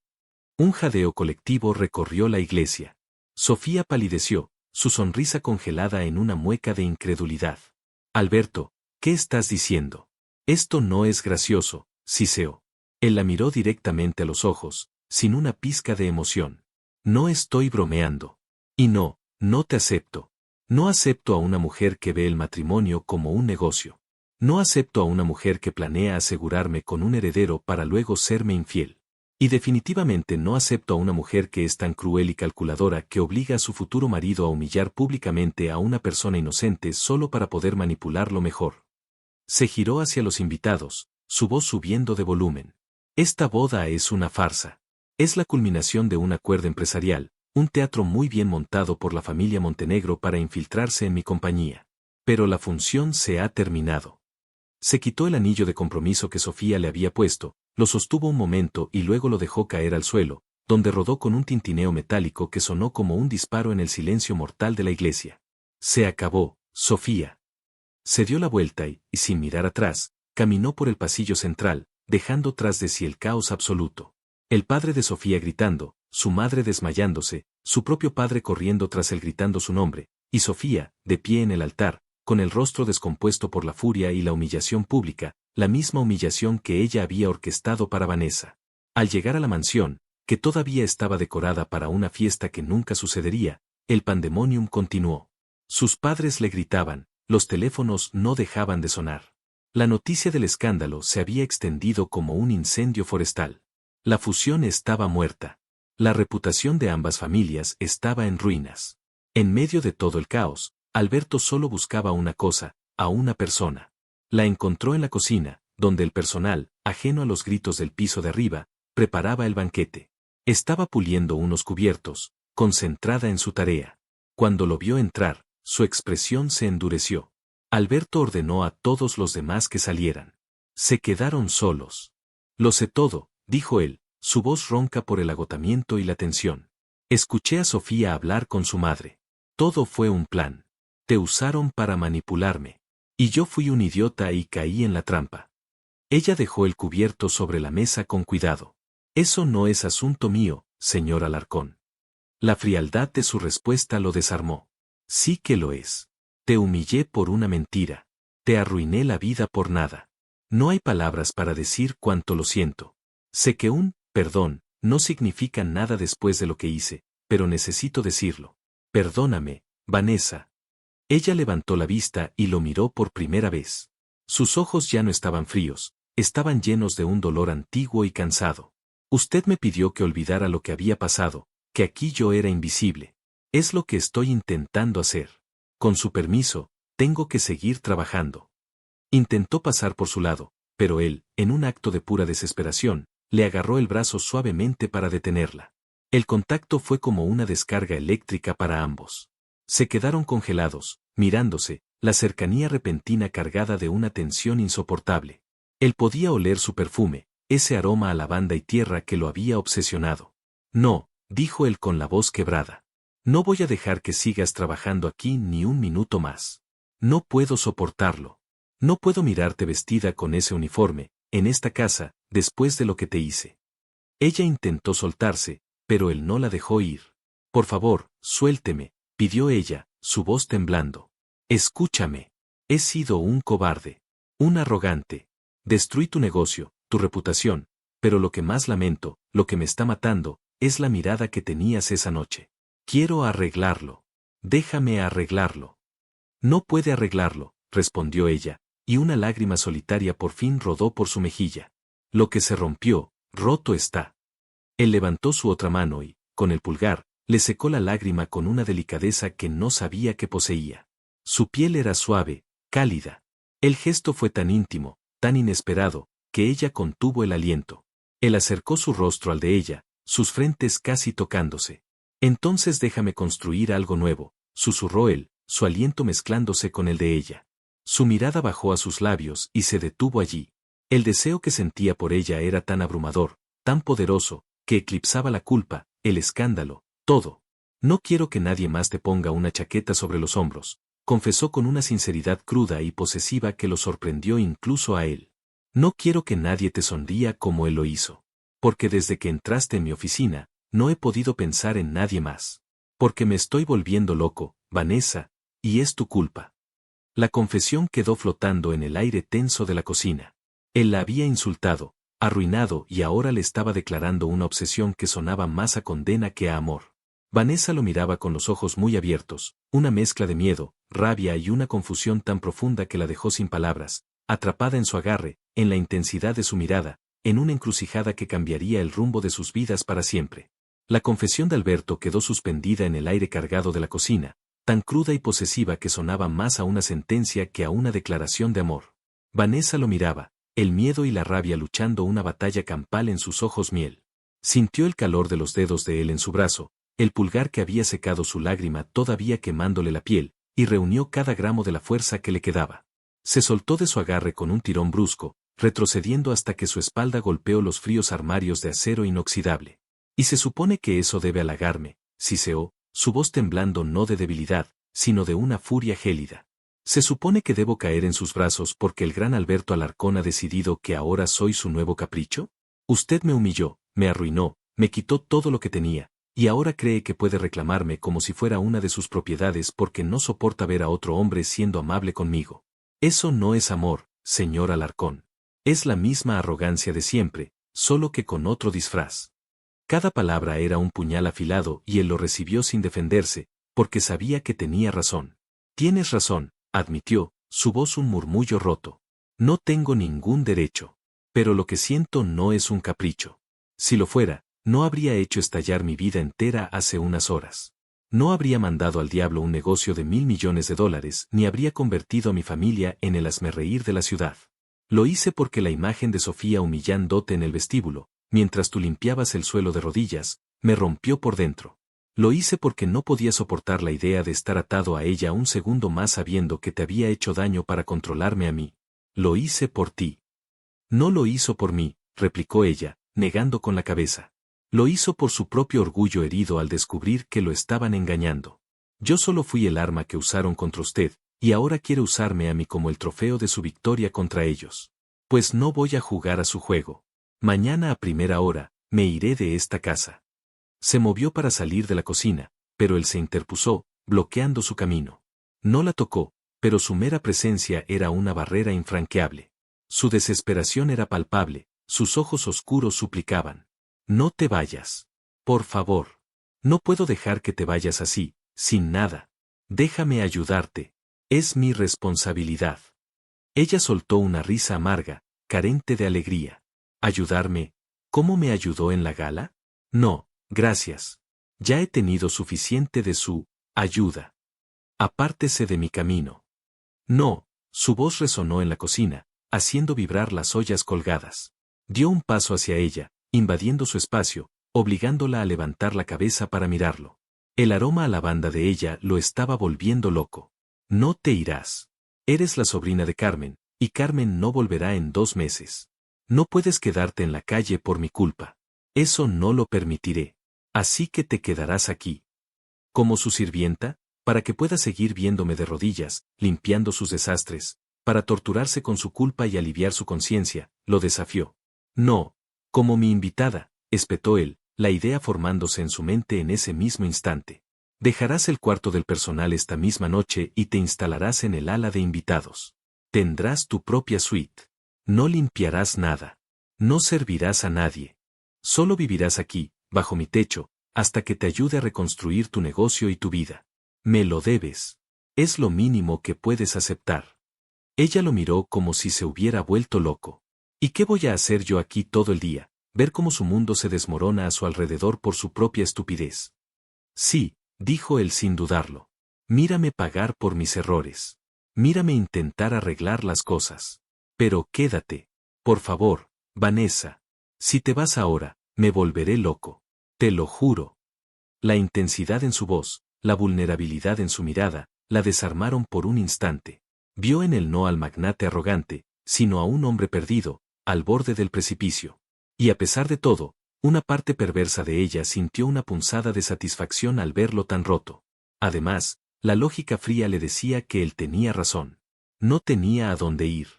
Un jadeo colectivo recorrió la iglesia. Sofía palideció, su sonrisa congelada en una mueca de incredulidad. Alberto, ¿qué estás diciendo? Esto no es gracioso, siseó. Él la miró directamente a los ojos, sin una pizca de emoción. No estoy bromeando. Y no, no te acepto. No acepto a una mujer que ve el matrimonio como un negocio. No acepto a una mujer que planea asegurarme con un heredero para luego serme infiel. Y definitivamente no acepto a una mujer que es tan cruel y calculadora que obliga a su futuro marido a humillar públicamente a una persona inocente solo para poder manipularlo mejor. Se giró hacia los invitados, su voz subiendo de volumen. Esta boda es una farsa. Es la culminación de un acuerdo empresarial, un teatro muy bien montado por la familia Montenegro para infiltrarse en mi compañía. Pero la función se ha terminado. Se quitó el anillo de compromiso que Sofía le había puesto, lo sostuvo un momento y luego lo dejó caer al suelo, donde rodó con un tintineo metálico que sonó como un disparo en el silencio mortal de la iglesia. Se acabó, Sofía. Se dio la vuelta y, sin mirar atrás, caminó por el pasillo central, dejando tras de sí el caos absoluto. El padre de Sofía gritando, su madre desmayándose, su propio padre corriendo tras él gritando su nombre, y Sofía, de pie en el altar, con el rostro descompuesto por la furia y la humillación pública, la misma humillación que ella había orquestado para Vanessa. Al llegar a la mansión, que todavía estaba decorada para una fiesta que nunca sucedería, el pandemonium continuó. Sus padres le gritaban, los teléfonos no dejaban de sonar. La noticia del escándalo se había extendido como un incendio forestal. La fusión estaba muerta. La reputación de ambas familias estaba en ruinas. En medio de todo el caos, Alberto solo buscaba una cosa, a una persona. La encontró en la cocina, donde el personal, ajeno a los gritos del piso de arriba, preparaba el banquete. Estaba puliendo unos cubiertos, concentrada en su tarea. Cuando lo vio entrar, su expresión se endureció. Alberto ordenó a todos los demás que salieran. Se quedaron solos. Lo sé todo, dijo él, su voz ronca por el agotamiento y la tensión. Escuché a Sofía hablar con su madre. Todo fue un plan. Te usaron para manipularme. Y yo fui un idiota y caí en la trampa. Ella dejó el cubierto sobre la mesa con cuidado. Eso no es asunto mío, señor Alarcón. La frialdad de su respuesta lo desarmó. Sí que lo es. Te humillé por una mentira. Te arruiné la vida por nada. No hay palabras para decir cuánto lo siento. Sé que un perdón no significa nada después de lo que hice, pero necesito decirlo. Perdóname, Vanessa. Ella levantó la vista y lo miró por primera vez. Sus ojos ya no estaban fríos, estaban llenos de un dolor antiguo y cansado. Usted me pidió que olvidara lo que había pasado, que aquí yo era invisible. Es lo que estoy intentando hacer. Con su permiso, tengo que seguir trabajando. Intentó pasar por su lado, pero él, en un acto de pura desesperación, le agarró el brazo suavemente para detenerla. El contacto fue como una descarga eléctrica para ambos. Se quedaron congelados, mirándose, la cercanía repentina cargada de una tensión insoportable. Él podía oler su perfume, ese aroma a lavanda y tierra que lo había obsesionado. No, dijo él con la voz quebrada. No voy a dejar que sigas trabajando aquí ni un minuto más. No puedo soportarlo. No puedo mirarte vestida con ese uniforme, en esta casa, después de lo que te hice. Ella intentó soltarse, pero él no la dejó ir. Por favor, suélteme, pidió ella, su voz temblando. Escúchame. He sido un cobarde. Un arrogante. Destruí tu negocio, tu reputación, pero lo que más lamento, lo que me está matando, es la mirada que tenías esa noche. Quiero arreglarlo. Déjame arreglarlo. No puede arreglarlo, respondió ella, y una lágrima solitaria por fin rodó por su mejilla. Lo que se rompió, roto está. Él levantó su otra mano y, con el pulgar, le secó la lágrima con una delicadeza que no sabía que poseía. Su piel era suave, cálida. El gesto fue tan íntimo, tan inesperado, que ella contuvo el aliento. Él acercó su rostro al de ella, sus frentes casi tocándose. Entonces déjame construir algo nuevo, susurró él, su aliento mezclándose con el de ella. Su mirada bajó a sus labios y se detuvo allí. El deseo que sentía por ella era tan abrumador, tan poderoso, que eclipsaba la culpa, el escándalo, todo. No quiero que nadie más te ponga una chaqueta sobre los hombros, confesó con una sinceridad cruda y posesiva que lo sorprendió incluso a él. No quiero que nadie te sonría como él lo hizo. Porque desde que entraste en mi oficina, no he podido pensar en nadie más. Porque me estoy volviendo loco, Vanessa, y es tu culpa. La confesión quedó flotando en el aire tenso de la cocina. Él la había insultado, arruinado y ahora le estaba declarando una obsesión que sonaba más a condena que a amor. Vanessa lo miraba con los ojos muy abiertos, una mezcla de miedo, rabia y una confusión tan profunda que la dejó sin palabras, atrapada en su agarre, en la intensidad de su mirada, en una encrucijada que cambiaría el rumbo de sus vidas para siempre. La confesión de Alberto quedó suspendida en el aire cargado de la cocina, tan cruda y posesiva que sonaba más a una sentencia que a una declaración de amor. Vanessa lo miraba, el miedo y la rabia luchando una batalla campal en sus ojos miel. Sintió el calor de los dedos de él en su brazo, el pulgar que había secado su lágrima todavía quemándole la piel, y reunió cada gramo de la fuerza que le quedaba. Se soltó de su agarre con un tirón brusco, retrocediendo hasta que su espalda golpeó los fríos armarios de acero inoxidable. Y se supone que eso debe halagarme, siseó, su voz temblando no de debilidad, sino de una furia gélida. Se supone que debo caer en sus brazos porque el gran Alberto Alarcón ha decidido que ahora soy su nuevo capricho. Usted me humilló, me arruinó, me quitó todo lo que tenía, y ahora cree que puede reclamarme como si fuera una de sus propiedades porque no soporta ver a otro hombre siendo amable conmigo. Eso no es amor, señor Alarcón. Es la misma arrogancia de siempre, solo que con otro disfraz. Cada palabra era un puñal afilado y él lo recibió sin defenderse, porque sabía que tenía razón. Tienes razón, admitió, su voz un murmullo roto. No tengo ningún derecho. Pero lo que siento no es un capricho. Si lo fuera, no habría hecho estallar mi vida entera hace unas horas. No habría mandado al diablo un negocio de $1.000 millones, ni habría convertido a mi familia en el hazmerreír de la ciudad. Lo hice porque la imagen de Sofía humillándote en el vestíbulo, mientras tú limpiabas el suelo de rodillas, me rompió por dentro. Lo hice porque no podía soportar la idea de estar atado a ella un segundo más sabiendo que te había hecho daño para controlarme a mí. Lo hice por ti. No lo hizo por mí, replicó ella, negando con la cabeza. Lo hizo por su propio orgullo herido al descubrir que lo estaban engañando. Yo solo fui el arma que usaron contra usted, y ahora quiere usarme a mí como el trofeo de su victoria contra ellos. Pues no voy a jugar a su juego. Mañana a primera hora, me iré de esta casa. Se movió para salir de la cocina, pero él se interpuso, bloqueando su camino. No la tocó, pero su mera presencia era una barrera infranqueable. Su desesperación era palpable, sus ojos oscuros suplicaban. No te vayas. Por favor. No puedo dejar que te vayas así, sin nada. Déjame ayudarte. Es mi responsabilidad. Ella soltó una risa amarga, carente de alegría. ¿Ayudarme? ¿Cómo me ayudó en la gala? No, gracias. Ya he tenido suficiente de su ayuda. Apártese de mi camino. No, su voz resonó en la cocina, haciendo vibrar las ollas colgadas. Dio un paso hacia ella, invadiendo su espacio, obligándola a levantar la cabeza para mirarlo. El aroma a lavanda de ella lo estaba volviendo loco. No te irás. Eres la sobrina de Carmen, y Carmen no volverá en 2 meses. No puedes quedarte en la calle por mi culpa. Eso no lo permitiré. Así que te quedarás aquí. Como su sirvienta, para que pueda seguir viéndome de rodillas, limpiando sus desastres, para torturarse con su culpa y aliviar su conciencia, lo desafió. No, como mi invitada, espetó él, la idea formándose en su mente en ese mismo instante. Dejarás el cuarto del personal esta misma noche y te instalarás en el ala de invitados. Tendrás tu propia suite. No limpiarás nada. No servirás a nadie. Solo vivirás aquí, bajo mi techo, hasta que te ayude a reconstruir tu negocio y tu vida. Me lo debes. Es lo mínimo que puedes aceptar. Ella lo miró como si se hubiera vuelto loco. ¿Y qué voy a hacer yo aquí todo el día? Ver cómo su mundo se desmorona a su alrededor por su propia estupidez. Sí, dijo él sin dudarlo. Mírame pagar por mis errores. Mírame intentar arreglar las cosas. Pero quédate. Por favor, Vanessa. Si te vas ahora, me volveré loco. Te lo juro. La intensidad en su voz, la vulnerabilidad en su mirada, la desarmaron por un instante. Vio en él no al magnate arrogante, sino a un hombre perdido, al borde del precipicio. Y a pesar de todo, una parte perversa de ella sintió una punzada de satisfacción al verlo tan roto. Además, la lógica fría le decía que él tenía razón. No tenía a dónde ir.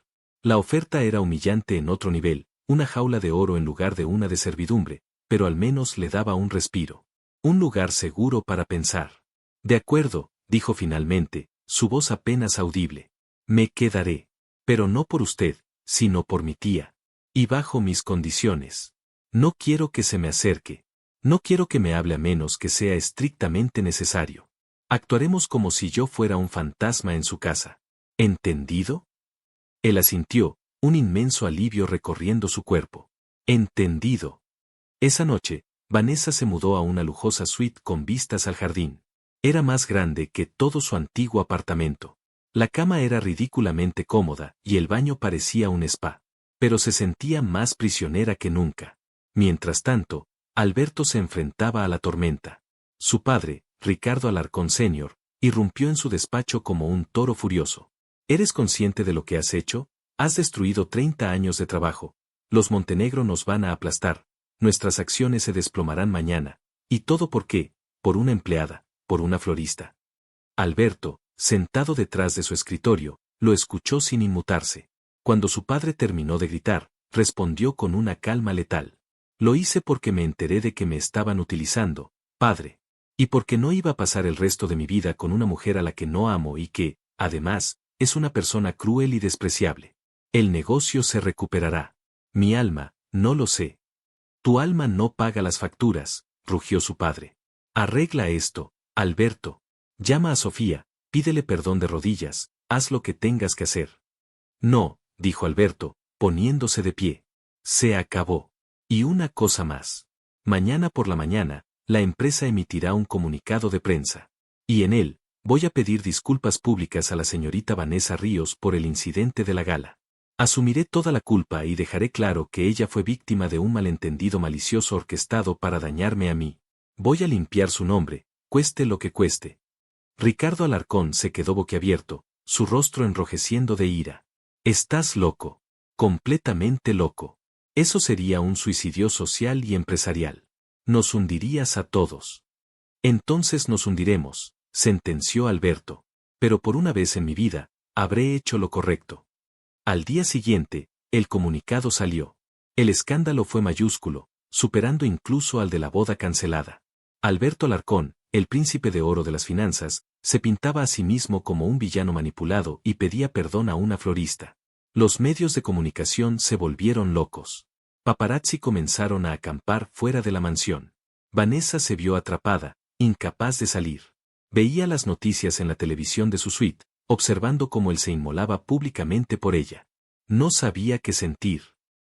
La oferta era humillante en otro nivel, una jaula de oro en lugar de una de servidumbre, pero al menos le daba un respiro. Un lugar seguro para pensar. De acuerdo, dijo finalmente, su voz apenas audible. Me quedaré. Pero no por usted, sino por mi tía. Y bajo mis condiciones. No quiero que se me acerque. No quiero que me hable a menos que sea estrictamente necesario. Actuaremos como si yo fuera un fantasma en su casa. ¿Entendido? Él asintió, un inmenso alivio recorriendo su cuerpo. Entendido. Esa noche, Vanessa se mudó a una lujosa suite con vistas al jardín. Era más grande que todo su antiguo apartamento. La cama era ridículamente cómoda y el baño parecía un spa. Pero se sentía más prisionera que nunca. Mientras tanto, Alberto se enfrentaba a la tormenta. Su padre, Ricardo Alarcón Sr., irrumpió en su despacho como un toro furioso. ¿Eres consciente de lo que has hecho? Has destruido 30 años de trabajo. Los Montenegro nos van a aplastar. Nuestras acciones se desplomarán mañana. ¿Y todo por qué? Por una empleada, por una florista. Alberto, sentado detrás de su escritorio, lo escuchó sin inmutarse. Cuando su padre terminó de gritar, respondió con una calma letal. Lo hice porque me enteré de que me estaban utilizando, padre. Y porque no iba a pasar el resto de mi vida con una mujer a la que no amo y que, además, es una persona cruel y despreciable. El negocio se recuperará. Mi alma, no lo sé. Tu alma no paga las facturas, rugió su padre. Arregla esto, Alberto. Llama a Sofía, pídele perdón de rodillas, haz lo que tengas que hacer. No, dijo Alberto, poniéndose de pie. Se acabó. Y una cosa más. Mañana por la mañana, la empresa emitirá un comunicado de prensa. Y en él, voy a pedir disculpas públicas a la señorita Vanessa Ríos por el incidente de la gala. Asumiré toda la culpa y dejaré claro que ella fue víctima de un malentendido malicioso orquestado para dañarme a mí. Voy a limpiar su nombre, cueste lo que cueste. Ricardo Alarcón se quedó boquiabierto, su rostro enrojeciendo de ira. Estás loco. Completamente loco. Eso sería un suicidio social y empresarial. Nos hundirías a todos. Entonces nos hundiremos, sentenció Alberto. Pero por una vez en mi vida, habré hecho lo correcto. Al día siguiente, el comunicado salió. El escándalo fue mayúsculo, superando incluso al de la boda cancelada. Alberto Alarcón, el príncipe de oro de las finanzas, se pintaba a sí mismo como un villano manipulado y pedía perdón a una florista. Los medios de comunicación se volvieron locos. Paparazzi comenzaron a acampar fuera de la mansión. Vanessa se vio atrapada, incapaz de salir. Veía las noticias en la televisión de su suite, observando cómo él se inmolaba públicamente por ella. No sabía qué sentir.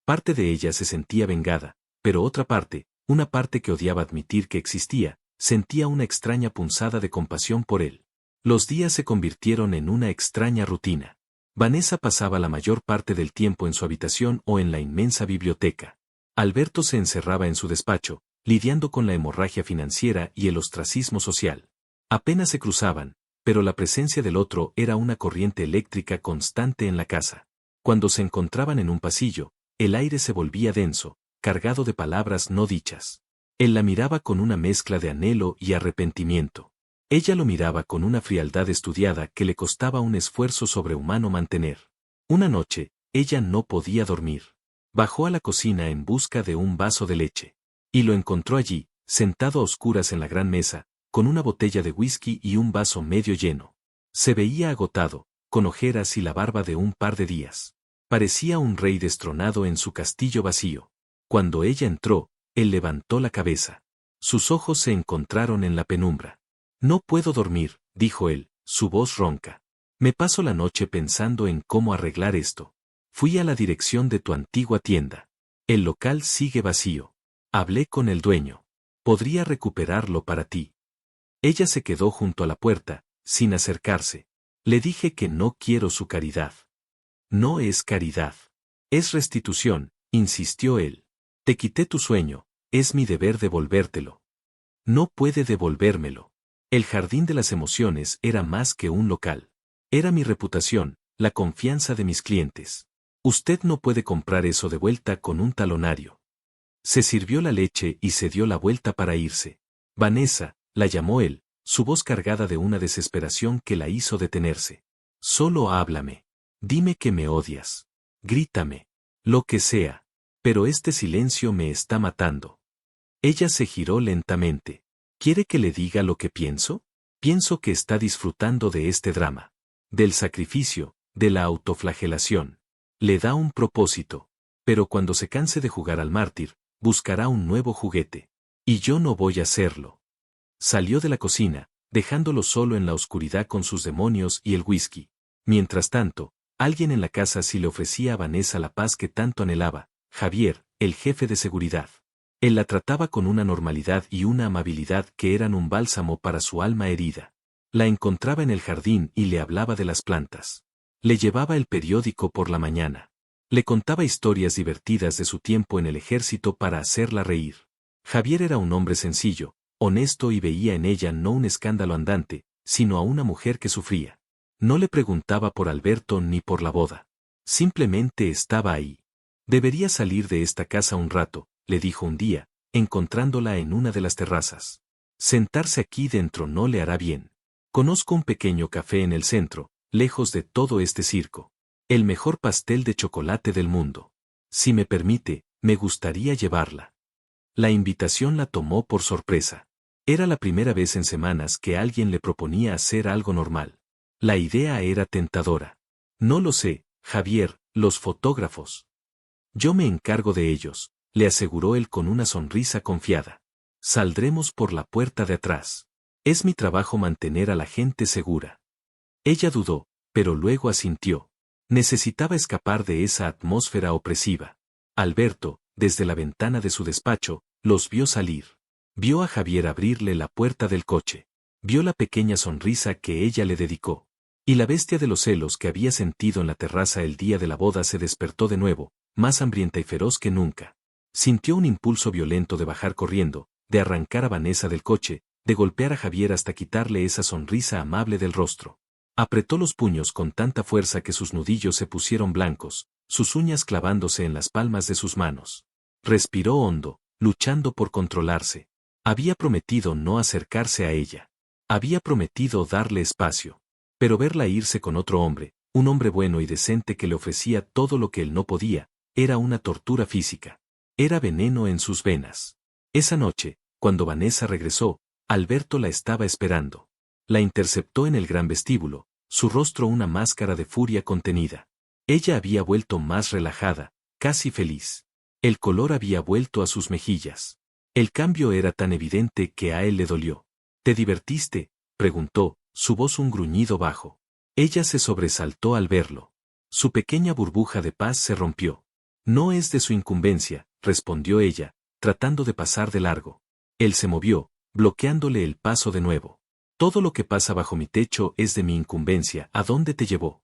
Parte de ella se sentía vengada, pero otra parte, una parte que odiaba admitir que existía, sentía una extraña punzada de compasión por él. Los días se convirtieron en una extraña rutina. Vanessa pasaba la mayor parte del tiempo en su habitación o en la inmensa biblioteca. Alberto se encerraba en su despacho, lidiando con la hemorragia financiera y el ostracismo social. Apenas se cruzaban, pero la presencia del otro era una corriente eléctrica constante en la casa. Cuando se encontraban en un pasillo, el aire se volvía denso, cargado de palabras no dichas. Él la miraba con una mezcla de anhelo y arrepentimiento. Ella lo miraba con una frialdad estudiada que le costaba un esfuerzo sobrehumano mantener. Una noche, ella no podía dormir. Bajó a la cocina en busca de un vaso de leche. Y lo encontró allí, sentado a oscuras en la gran mesa, con una botella de whisky y un vaso medio lleno. Se veía agotado, con ojeras y la barba de un par de días. Parecía un rey destronado en su castillo vacío. Cuando ella entró, él levantó la cabeza. Sus ojos se encontraron en la penumbra. No puedo dormir, dijo él, su voz ronca. Me paso la noche pensando en cómo arreglar esto. Fui a la dirección de tu antigua tienda. El local sigue vacío. Hablé con el dueño. Podría recuperarlo para ti. Ella se quedó junto a la puerta, sin acercarse. Le dije que no quiero su caridad. No es caridad. Es restitución, insistió él. Te quité tu sueño, es mi deber devolvértelo. No puede devolvérmelo. El jardín de las emociones era más que un local. Era mi reputación, la confianza de mis clientes. Usted no puede comprar eso de vuelta con un talonario. Se sirvió la leche y se dio la vuelta para irse. Vanessa, la llamó él, su voz cargada de una desesperación que la hizo detenerse. Solo háblame. Dime que me odias. Grítame. Lo que sea. Pero este silencio me está matando. Ella se giró lentamente. ¿Quiere que le diga lo que pienso? Pienso que está disfrutando de este drama. Del sacrificio, de la autoflagelación. Le da un propósito. Pero cuando se canse de jugar al mártir, buscará un nuevo juguete. Y yo no voy a hacerlo. Salió de la cocina, dejándolo solo en la oscuridad con sus demonios y el whisky. Mientras tanto, alguien en la casa sí le ofrecía a Vanessa la paz que tanto anhelaba, Javier, el jefe de seguridad. Él la trataba con una normalidad y una amabilidad que eran un bálsamo para su alma herida. La encontraba en el jardín y le hablaba de las plantas. Le llevaba el periódico por la mañana. Le contaba historias divertidas de su tiempo en el ejército para hacerla reír. Javier era un hombre sencillo, honesto y veía en ella no un escándalo andante, sino a una mujer que sufría. No le preguntaba por Alberto ni por la boda. Simplemente estaba ahí. Debería salir de esta casa un rato, le dijo un día, encontrándola en una de las terrazas. Sentarse aquí dentro no le hará bien. Conozco un pequeño café en el centro, lejos de todo este circo. El mejor pastel de chocolate del mundo. Si me permite, me gustaría llevarla. La invitación la tomó por sorpresa. Era la primera vez en semanas que alguien le proponía hacer algo normal. La idea era tentadora. No lo sé, Javier, los fotógrafos. Yo me encargo de ellos, le aseguró él con una sonrisa confiada. Saldremos por la puerta de atrás. Es mi trabajo mantener a la gente segura. Ella dudó, pero luego asintió. Necesitaba escapar de esa atmósfera opresiva. Alberto, desde la ventana de su despacho, los vio salir. Vio a Javier abrirle la puerta del coche. Vio la pequeña sonrisa que ella le dedicó. Y la bestia de los celos que había sentido en la terraza el día de la boda se despertó de nuevo, más hambrienta y feroz que nunca. Sintió un impulso violento de bajar corriendo, de arrancar a Vanessa del coche, de golpear a Javier hasta quitarle esa sonrisa amable del rostro. Apretó los puños con tanta fuerza que sus nudillos se pusieron blancos, sus uñas clavándose en las palmas de sus manos. Respiró hondo, luchando por controlarse. Había prometido no acercarse a ella. Había prometido darle espacio. Pero verla irse con otro hombre, un hombre bueno y decente que le ofrecía todo lo que él no podía, era una tortura física. Era veneno en sus venas. Esa noche, cuando Vanessa regresó, Alberto la estaba esperando. La interceptó en el gran vestíbulo, su rostro una máscara de furia contenida. Ella había vuelto más relajada, casi feliz. El color había vuelto a sus mejillas. El cambio era tan evidente que a él le dolió. ¿Te divertiste?, preguntó, su voz un gruñido bajo. Ella se sobresaltó al verlo. Su pequeña burbuja de paz se rompió. No es de su incumbencia, respondió ella, tratando de pasar de largo. Él se movió, bloqueándole el paso de nuevo. Todo lo que pasa bajo mi techo es de mi incumbencia. ¿A dónde te llevó?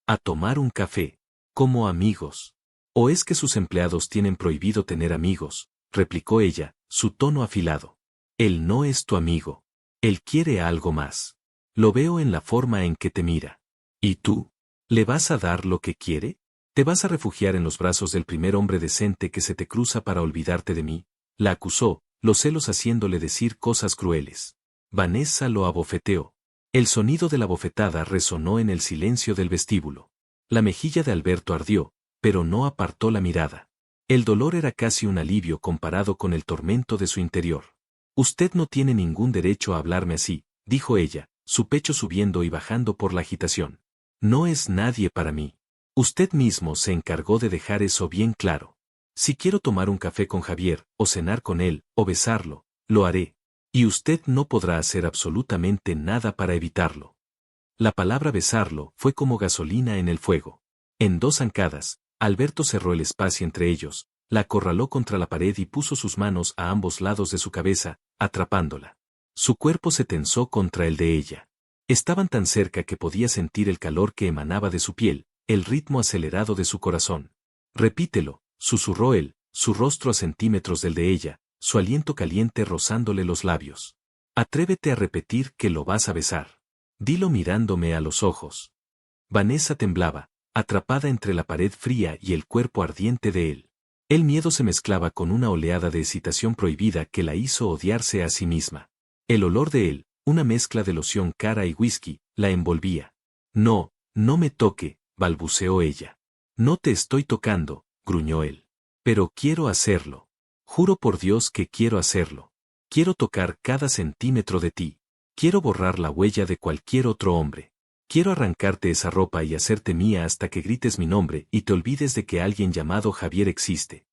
A tomar un café. Como amigos. ¿O es que sus empleados tienen prohibido tener amigos?, replicó ella, su tono afilado. Él no es tu amigo. Él quiere algo más. Lo veo en la forma en que te mira. ¿Y tú? ¿Le vas a dar lo que quiere? ¿Te vas a refugiar en los brazos del primer hombre decente que se te cruza para olvidarte de mí? La acusó, los celos haciéndole decir cosas crueles. Vanessa lo abofeteó. El sonido de la bofetada resonó en el silencio del vestíbulo. La mejilla de Alberto ardió, pero no apartó la mirada. El dolor era casi un alivio comparado con el tormento de su interior. Usted no tiene ningún derecho a hablarme así, dijo ella, su pecho subiendo y bajando por la agitación. No es nadie para mí. Usted mismo se encargó de dejar eso bien claro. Si quiero tomar un café con Javier, o cenar con él, o besarlo, lo haré. Y usted no podrá hacer absolutamente nada para evitarlo. La palabra besarlo fue como gasolina en el fuego. En 2 zancadas, Alberto cerró el espacio entre ellos, la acorraló contra la pared y puso sus manos a ambos lados de su cabeza, atrapándola. Su cuerpo se tensó contra el de ella. Estaban tan cerca que podía sentir el calor que emanaba de su piel, el ritmo acelerado de su corazón. Repítelo, susurró él, su rostro a centímetros del de ella, su aliento caliente rozándole los labios. Atrévete a repetir que lo vas a besar. Dilo mirándome a los ojos. Vanessa temblaba, atrapada entre la pared fría y el cuerpo ardiente de él. El miedo se mezclaba con una oleada de excitación prohibida que la hizo odiarse a sí misma. El olor de él, una mezcla de loción cara y whisky, la envolvía. No, no me toque, balbuceó ella. No te estoy tocando, gruñó él. Pero quiero hacerlo. Juro por Dios que quiero hacerlo. Quiero tocar cada centímetro de ti. Quiero borrar la huella de cualquier otro hombre. Quiero arrancarte esa ropa y hacerte mía hasta que grites mi nombre y te olvides de que alguien llamado Javier existe.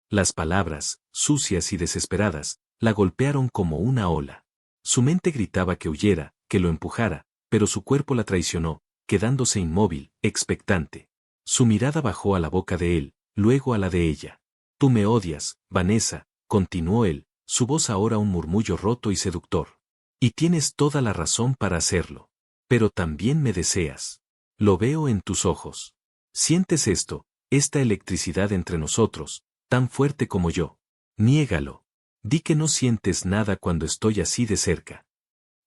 Las palabras, sucias y desesperadas, la golpearon como una ola. Su mente gritaba que huyera, que lo empujara, pero su cuerpo la traicionó, quedándose inmóvil, expectante. Su mirada bajó a la boca de él, luego a la de ella. Tú me odias, Vanessa, continuó él, su voz ahora un murmullo roto y seductor. Y tienes toda la razón para hacerlo. Pero también me deseas. Lo veo en tus ojos. ¿Sientes esto, esta electricidad entre nosotros, tan fuerte como yo? Niégalo. Di que no sientes nada cuando estoy así de cerca.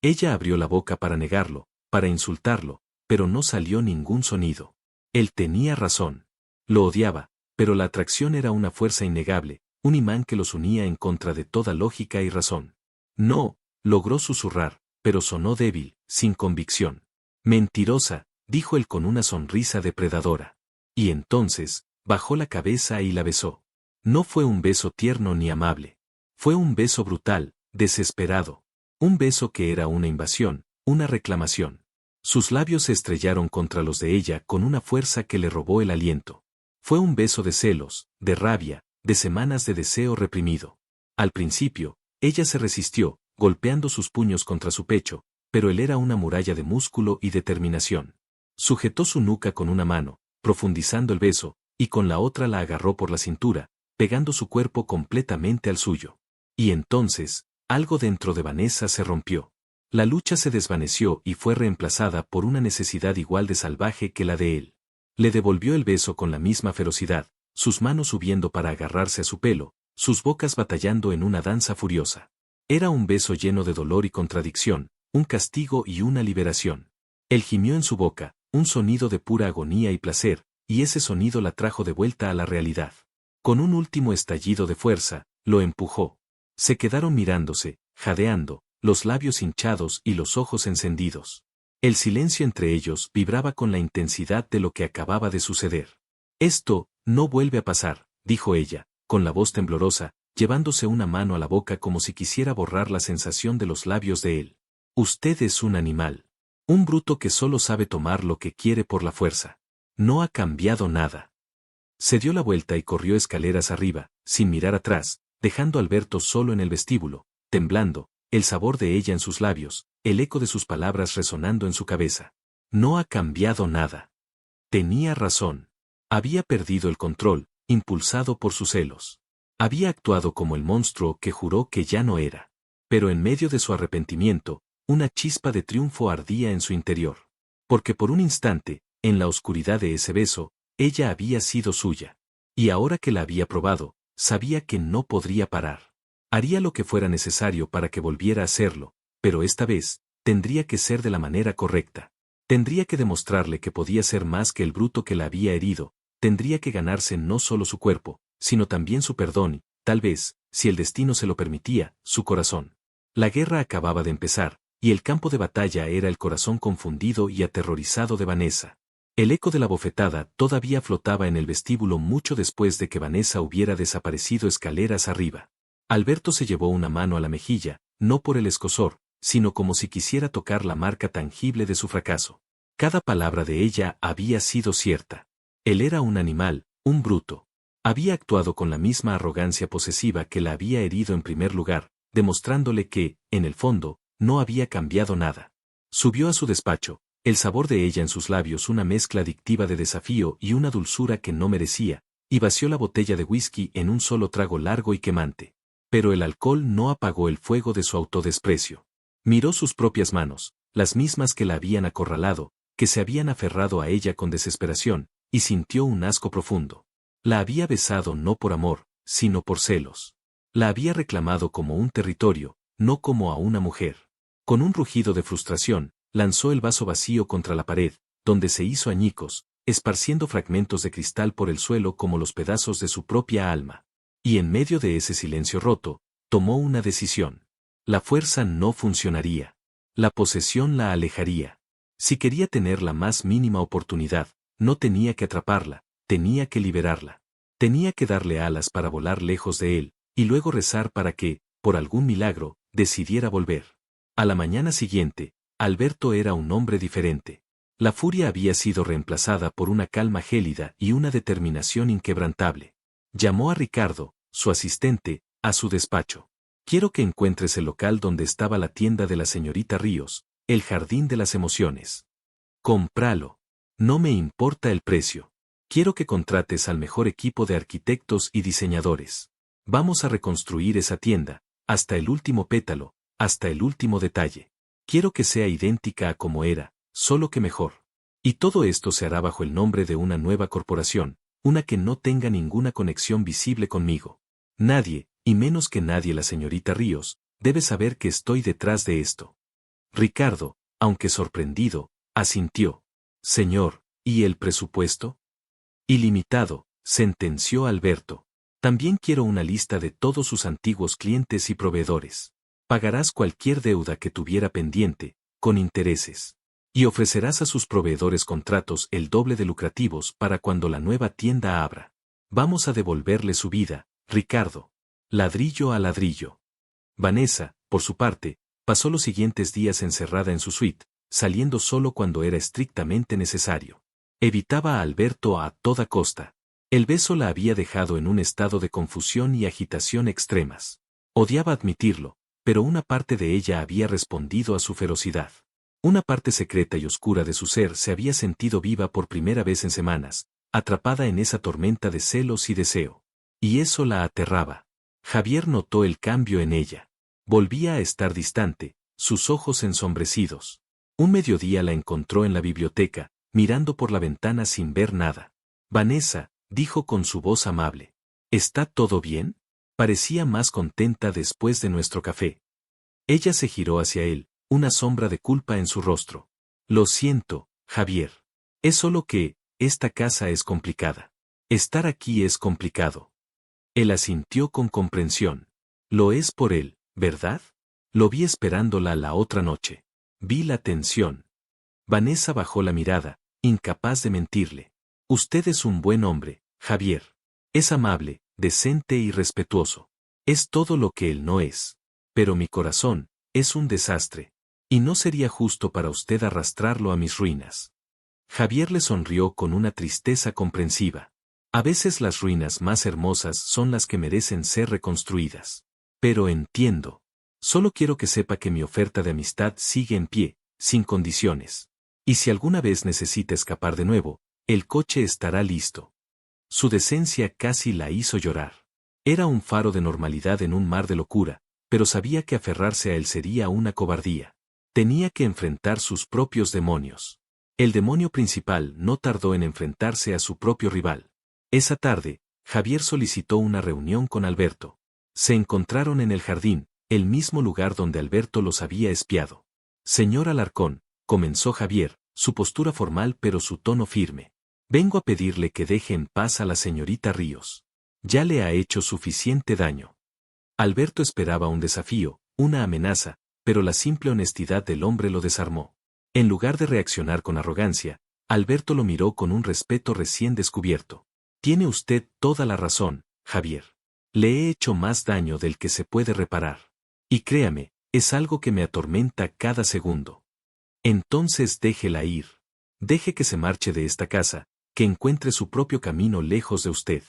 Ella abrió la boca para negarlo, para insultarlo, pero no salió ningún sonido. Él tenía razón. Lo odiaba, pero la atracción era una fuerza innegable, un imán que los unía en contra de toda lógica y razón. No, logró susurrar, pero sonó débil, sin convicción. Mentirosa, dijo él con una sonrisa depredadora. Y entonces, bajó la cabeza y la besó. No fue un beso tierno ni amable. Fue un beso brutal, desesperado. Un beso que era una invasión, una reclamación. Sus labios se estrellaron contra los de ella con una fuerza que le robó el aliento. Fue un beso de celos, de rabia, de semanas de deseo reprimido. Al principio, ella se resistió, golpeando sus puños contra su pecho, pero él era una muralla de músculo y determinación. Sujetó su nuca con una mano, profundizando el beso, y con la otra la agarró por la cintura, pegando su cuerpo completamente al suyo. Y entonces, algo dentro de Vanessa se rompió. La lucha se desvaneció y fue reemplazada por una necesidad igual de salvaje que la de él. Le devolvió el beso con la misma ferocidad, sus manos subiendo para agarrarse a su pelo, sus bocas batallando en una danza furiosa. Era un beso lleno de dolor y contradicción, un castigo y una liberación. Él gimió en su boca, un sonido de pura agonía y placer, y ese sonido la trajo de vuelta a la realidad. Con un último estallido de fuerza, lo empujó. Se quedaron mirándose, jadeando, los labios hinchados y los ojos encendidos. El silencio entre ellos vibraba con la intensidad de lo que acababa de suceder. Esto no vuelve a pasar, dijo ella, con la voz temblorosa, llevándose una mano a la boca como si quisiera borrar la sensación de los labios de él. Usted es un animal. Un bruto que solo sabe tomar lo que quiere por la fuerza. No ha cambiado nada. Se dio la vuelta y corrió escaleras arriba, sin mirar atrás, dejando a Alberto solo en el vestíbulo, temblando, el sabor de ella en sus labios, el eco de sus palabras resonando en su cabeza. No ha cambiado nada. Tenía razón. Había perdido el control, impulsado por sus celos. Había actuado como el monstruo que juró que ya no era. Pero en medio de su arrepentimiento, una chispa de triunfo ardía en su interior. Porque por un instante, en la oscuridad de ese beso, ella había sido suya. Y ahora que la había probado, sabía que no podría parar. Haría lo que fuera necesario para que volviera a hacerlo, pero esta vez, tendría que ser de la manera correcta. Tendría que demostrarle que podía ser más que el bruto que la había herido, tendría que ganarse no solo su cuerpo, sino también su perdón y, tal vez, si el destino se lo permitía, su corazón. La guerra acababa de empezar, y el campo de batalla era el corazón confundido y aterrorizado de Vanessa. El eco de la bofetada todavía flotaba en el vestíbulo mucho después de que Vanessa hubiera desaparecido escaleras arriba. Alberto se llevó una mano a la mejilla, no por el escozor, sino como si quisiera tocar la marca tangible de su fracaso. Cada palabra de ella había sido cierta. Él era un animal, un bruto. Había actuado con la misma arrogancia posesiva que la había herido en primer lugar, demostrándole que, en el fondo, no había cambiado nada. Subió a su despacho, el sabor de ella en sus labios una mezcla adictiva de desafío y una dulzura que no merecía, y vació la botella de whisky en un solo trago largo y quemante. Pero el alcohol no apagó el fuego de su autodesprecio. Miró sus propias manos, las mismas que la habían acorralado, que se habían aferrado a ella con desesperación, y sintió un asco profundo. La había besado no por amor, sino por celos. La había reclamado como un territorio, no como a una mujer. Con un rugido de frustración, lanzó el vaso vacío contra la pared, donde se hizo añicos, esparciendo fragmentos de cristal por el suelo como los pedazos de su propia alma. Y en medio de ese silencio roto, tomó una decisión. La fuerza no funcionaría. La posesión la alejaría. Si quería tener la más mínima oportunidad, no tenía que atraparla, tenía que liberarla. Tenía que darle alas para volar lejos de él, y luego rezar para que, por algún milagro, decidiera volver. A la mañana siguiente, Alberto era un hombre diferente. La furia había sido reemplazada por una calma gélida y una determinación inquebrantable. Llamó a Ricardo, su asistente, a su despacho. Quiero que encuentres el local donde estaba la tienda de la señorita Ríos, el jardín de las emociones. Cómpralo. No me importa el precio. Quiero que contrates al mejor equipo de arquitectos y diseñadores. Vamos a reconstruir esa tienda, hasta el último pétalo, hasta el último detalle. Quiero que sea idéntica a como era, solo que mejor. Y todo esto se hará bajo el nombre de una nueva corporación, una que no tenga ninguna conexión visible conmigo. Nadie, y menos que nadie la señorita Ríos, debe saber que estoy detrás de esto. Ricardo, aunque sorprendido, asintió. Señor, ¿y el presupuesto? Ilimitado, sentenció Alberto. También quiero una lista de todos sus antiguos clientes y proveedores. Pagarás cualquier deuda que tuviera pendiente, con intereses. Y ofrecerás a sus proveedores contratos el doble de lucrativos para cuando la nueva tienda abra. Vamos a devolverle su vida, Ricardo. Ladrillo a ladrillo. Vanessa, por su parte, pasó los siguientes días encerrada en su suite, saliendo solo cuando era estrictamente necesario. Evitaba a Alberto a toda costa. El beso la había dejado en un estado de confusión y agitación extremas. Odiaba admitirlo, pero una parte de ella había respondido a su ferocidad. Una parte secreta y oscura de su ser se había sentido viva por primera vez en semanas, atrapada en esa tormenta de celos y deseo. Y eso la aterraba. Javier notó el cambio en ella. Volvía a estar distante, sus ojos ensombrecidos. Un mediodía la encontró en la biblioteca, mirando por la ventana sin ver nada. Vanessa, dijo con su voz amable. ¿Está todo bien? Parecía más contenta después de nuestro café. Ella se giró hacia él, una sombra de culpa en su rostro. Lo siento, Javier. Es solo que, esta casa es complicada. Estar aquí es complicado. Él asintió con comprensión. Lo es por él, ¿verdad? Lo vi esperándola la otra noche. Vi la tensión. Vanessa bajó la mirada, incapaz de mentirle. Usted es un buen hombre, Javier. Es amable, decente y respetuoso. Es todo lo que él no es. Pero mi corazón, es un desastre. Y no sería justo para usted arrastrarlo a mis ruinas. Javier le sonrió con una tristeza comprensiva. A veces las ruinas más hermosas son las que merecen ser reconstruidas. Pero entiendo. Solo quiero que sepa que mi oferta de amistad sigue en pie, sin condiciones. Y si alguna vez necesita escapar de nuevo, el coche estará listo. Su decencia casi la hizo llorar. Era un faro de normalidad en un mar de locura, pero sabía que aferrarse a él sería una cobardía. Tenía que enfrentar sus propios demonios. El demonio principal no tardó en enfrentarse a su propio rival. Esa tarde, Javier solicitó una reunión con Alberto. Se encontraron en el jardín, el mismo lugar donde Alberto los había espiado. Señor Alarcón, comenzó Javier, su postura formal pero su tono firme. Vengo a pedirle que deje en paz a la señorita Ríos. Ya le ha hecho suficiente daño. Alberto esperaba un desafío, una amenaza, pero la simple honestidad del hombre lo desarmó. En lugar de reaccionar con arrogancia, Alberto lo miró con un respeto recién descubierto. Tiene usted toda la razón, Javier. Le he hecho más daño del que se puede reparar. Y créame, es algo que me atormenta cada segundo. Entonces déjela ir. Deje que se marche de esta casa, que encuentre su propio camino lejos de usted.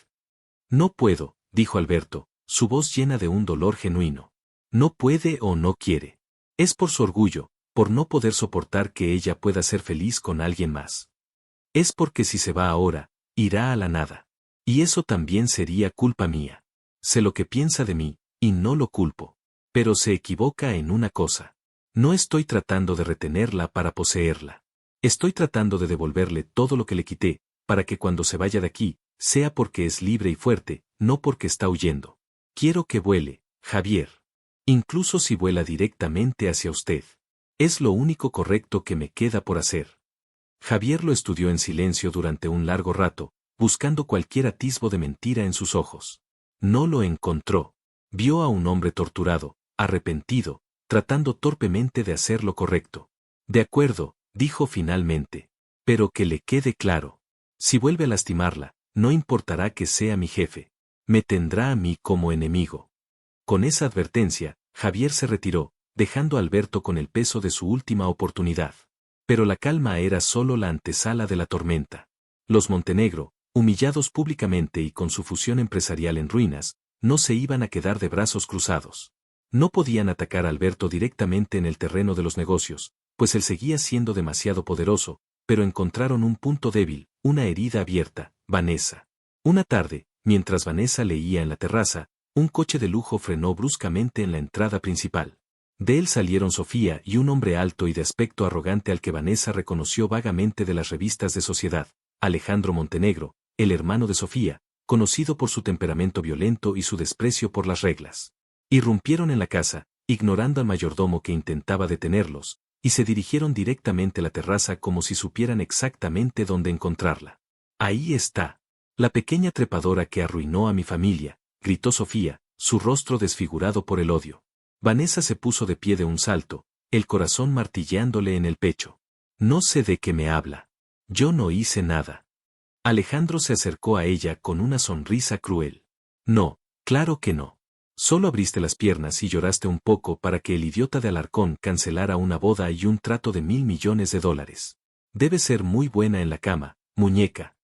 No puedo, dijo Alberto, su voz llena de un dolor genuino. No puede o no quiere. Es por su orgullo, por no poder soportar que ella pueda ser feliz con alguien más. Es porque si se va ahora, irá a la nada. Y eso también sería culpa mía. Sé lo que piensa de mí, y no lo culpo. Pero se equivoca en una cosa. No estoy tratando de retenerla para poseerla. Estoy tratando de devolverle todo lo que le quité, para que cuando se vaya de aquí, sea porque es libre y fuerte, no porque está huyendo. Quiero que vuele, Javier. Incluso si vuela directamente hacia usted. Es lo único correcto que me queda por hacer. Javier lo estudió en silencio durante un largo rato, buscando cualquier atisbo de mentira en sus ojos. No lo encontró. Vio a un hombre torturado, arrepentido, tratando torpemente de hacer lo correcto. De acuerdo, dijo finalmente. Pero que le quede claro. Si vuelve a lastimarla, no importará que sea mi jefe. Me tendrá a mí como enemigo. Con esa advertencia, Javier se retiró, dejando a Alberto con el peso de su última oportunidad. Pero la calma era solo la antesala de la tormenta. Los Montenegro, humillados públicamente y con su fusión empresarial en ruinas, no se iban a quedar de brazos cruzados. No podían atacar a Alberto directamente en el terreno de los negocios, pues él seguía siendo demasiado poderoso, pero encontraron un punto débil, una herida abierta, Vanessa. Una tarde, mientras Vanessa leía en la terraza, un coche de lujo frenó bruscamente en la entrada principal. De él salieron Sofía y un hombre alto y de aspecto arrogante al que Vanessa reconoció vagamente de las revistas de sociedad, Alejandro Montenegro, el hermano de Sofía, conocido por su temperamento violento y su desprecio por las reglas. Irrumpieron en la casa, ignorando al mayordomo que intentaba detenerlos, y se dirigieron directamente a la terraza como si supieran exactamente dónde encontrarla. Ahí está. La pequeña trepadora que arruinó a mi familia, gritó Sofía, su rostro desfigurado por el odio. Vanessa se puso de pie de un salto, el corazón martilleándole en el pecho. No sé de qué me habla. Yo no hice nada. Alejandro se acercó a ella con una sonrisa cruel. No, claro que no. Solo abriste las piernas y lloraste un poco para que el idiota de Alarcón cancelara una boda y un trato de $1.000 millones. Debes ser muy buena en la cama, muñeca.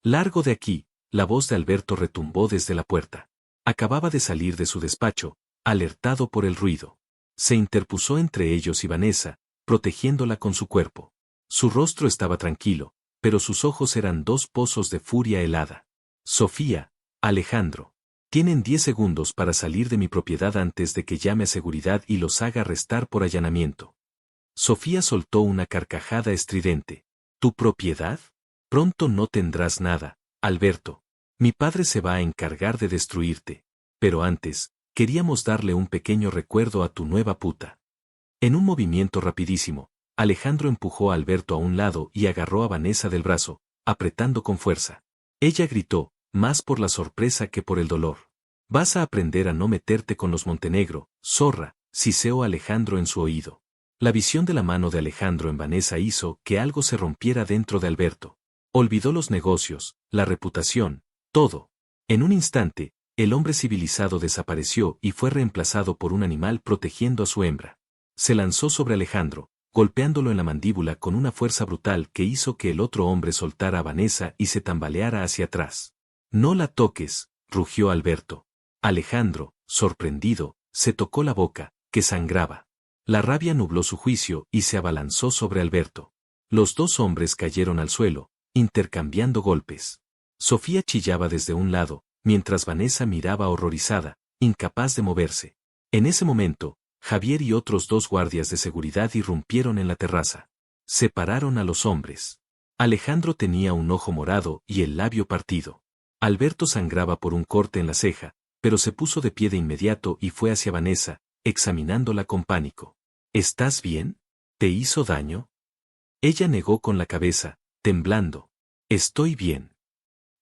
Largo de aquí, la voz de Alberto retumbó desde la puerta. Acababa de salir de su despacho, alertado por el ruido. Se interpuso entre ellos y Vanessa, protegiéndola con su cuerpo. Su rostro estaba tranquilo, pero sus ojos eran dos pozos de furia helada. Sofía, Alejandro. Tienen 10 segundos para salir de mi propiedad antes de que llame a seguridad y los haga arrestar por allanamiento. Sofía soltó una carcajada estridente. ¿Tu propiedad? Pronto no tendrás nada, Alberto. Mi padre se va a encargar de destruirte. Pero antes, queríamos darle un pequeño recuerdo a tu nueva puta. En un movimiento rapidísimo, Alejandro empujó a Alberto a un lado y agarró a Vanessa del brazo, apretando con fuerza. Ella gritó, más por la sorpresa que por el dolor. Vas a aprender a no meterte con los Montenegro, zorra, siseó Alejandro en su oído. La visión de la mano de Alejandro en Vanessa hizo que algo se rompiera dentro de Alberto. Olvidó los negocios, la reputación, todo. En un instante, el hombre civilizado desapareció y fue reemplazado por un animal protegiendo a su hembra. Se lanzó sobre Alejandro, golpeándolo en la mandíbula con una fuerza brutal que hizo que el otro hombre soltara a Vanessa y se tambaleara hacia atrás. No la toques, rugió Alberto. Alejandro, sorprendido, se tocó la boca, que sangraba. La rabia nubló su juicio y se abalanzó sobre Alberto. Los dos hombres cayeron al suelo, intercambiando golpes. Sofía chillaba desde un lado, mientras Vanessa miraba horrorizada, incapaz de moverse. En ese momento, Javier y otros 2 guardias de seguridad irrumpieron en la terraza. Separaron a los hombres. Alejandro tenía un ojo morado y el labio partido. Alberto sangraba por un corte en la ceja, pero se puso de pie de inmediato y fue hacia Vanessa, examinándola con pánico. ¿Estás bien? ¿Te hizo daño? Ella negó con la cabeza, temblando. Estoy bien.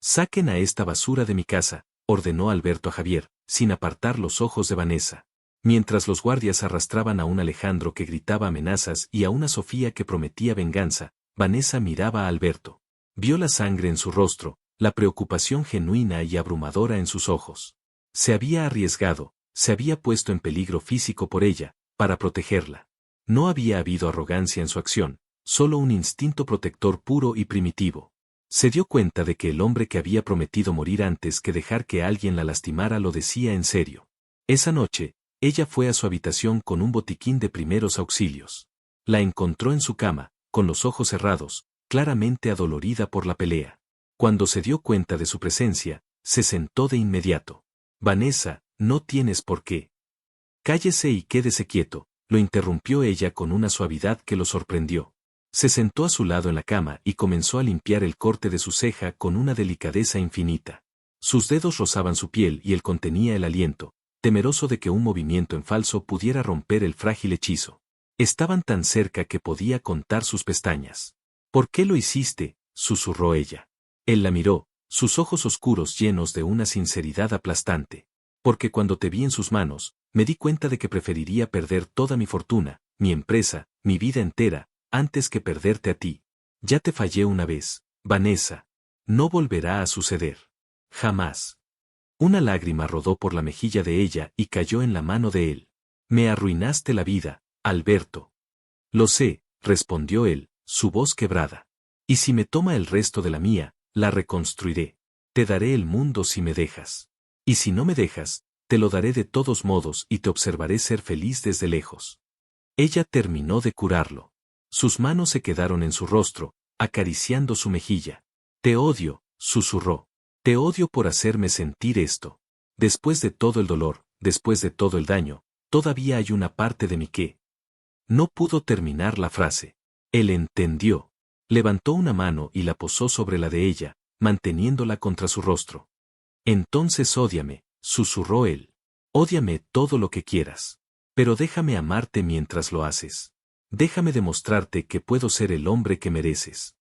Saquen a esta basura de mi casa, ordenó Alberto a Javier, sin apartar los ojos de Vanessa. Mientras los guardias arrastraban a un Alejandro que gritaba amenazas y a una Sofía que prometía venganza, Vanessa miraba a Alberto. Vio la sangre en su rostro, la preocupación genuina y abrumadora en sus ojos. Se había arriesgado, se había puesto en peligro físico por ella, para protegerla. No había habido arrogancia en su acción, solo un instinto protector puro y primitivo. Se dio cuenta de que el hombre que había prometido morir antes que dejar que alguien la lastimara lo decía en serio. Esa noche, ella fue a su habitación con un botiquín de primeros auxilios. La encontró en su cama, con los ojos cerrados, claramente adolorida por la pelea. Cuando se dio cuenta de su presencia, se sentó de inmediato. Vanessa, no tienes por qué. Cállese y quédese quieto, lo interrumpió ella con una suavidad que lo sorprendió. Se sentó a su lado en la cama y comenzó a limpiar el corte de su ceja con una delicadeza infinita. Sus dedos rozaban su piel y él contenía el aliento, temeroso de que un movimiento en falso pudiera romper el frágil hechizo. Estaban tan cerca que podía contar sus pestañas. ¿Por qué lo hiciste?, susurró ella. Él la miró, sus ojos oscuros llenos de una sinceridad aplastante. Porque cuando te vi en sus manos, me di cuenta de que preferiría perder toda mi fortuna, mi empresa, mi vida entera, antes que perderte a ti. Ya te fallé una vez, Vanessa. No volverá a suceder. Jamás. Una lágrima rodó por la mejilla de ella y cayó en la mano de él. Me arruinaste la vida, Alberto. Lo sé, respondió él, su voz quebrada. Y si me toma el resto de la mía, la reconstruiré. Te daré el mundo si me dejas. Y si no me dejas, te lo daré de todos modos y te observaré ser feliz desde lejos. Ella terminó de curarlo. Sus manos se quedaron en su rostro, acariciando su mejilla. Te odio, susurró. Te odio por hacerme sentir esto. Después de todo el dolor, después de todo el daño, todavía hay una parte de mí que... No pudo terminar la frase. Él entendió. Levantó una mano y la posó sobre la de ella, manteniéndola contra su rostro. Entonces ódiame, susurró él. Ódiame todo lo que quieras. Pero déjame amarte mientras lo haces. Déjame demostrarte que puedo ser el hombre que mereces.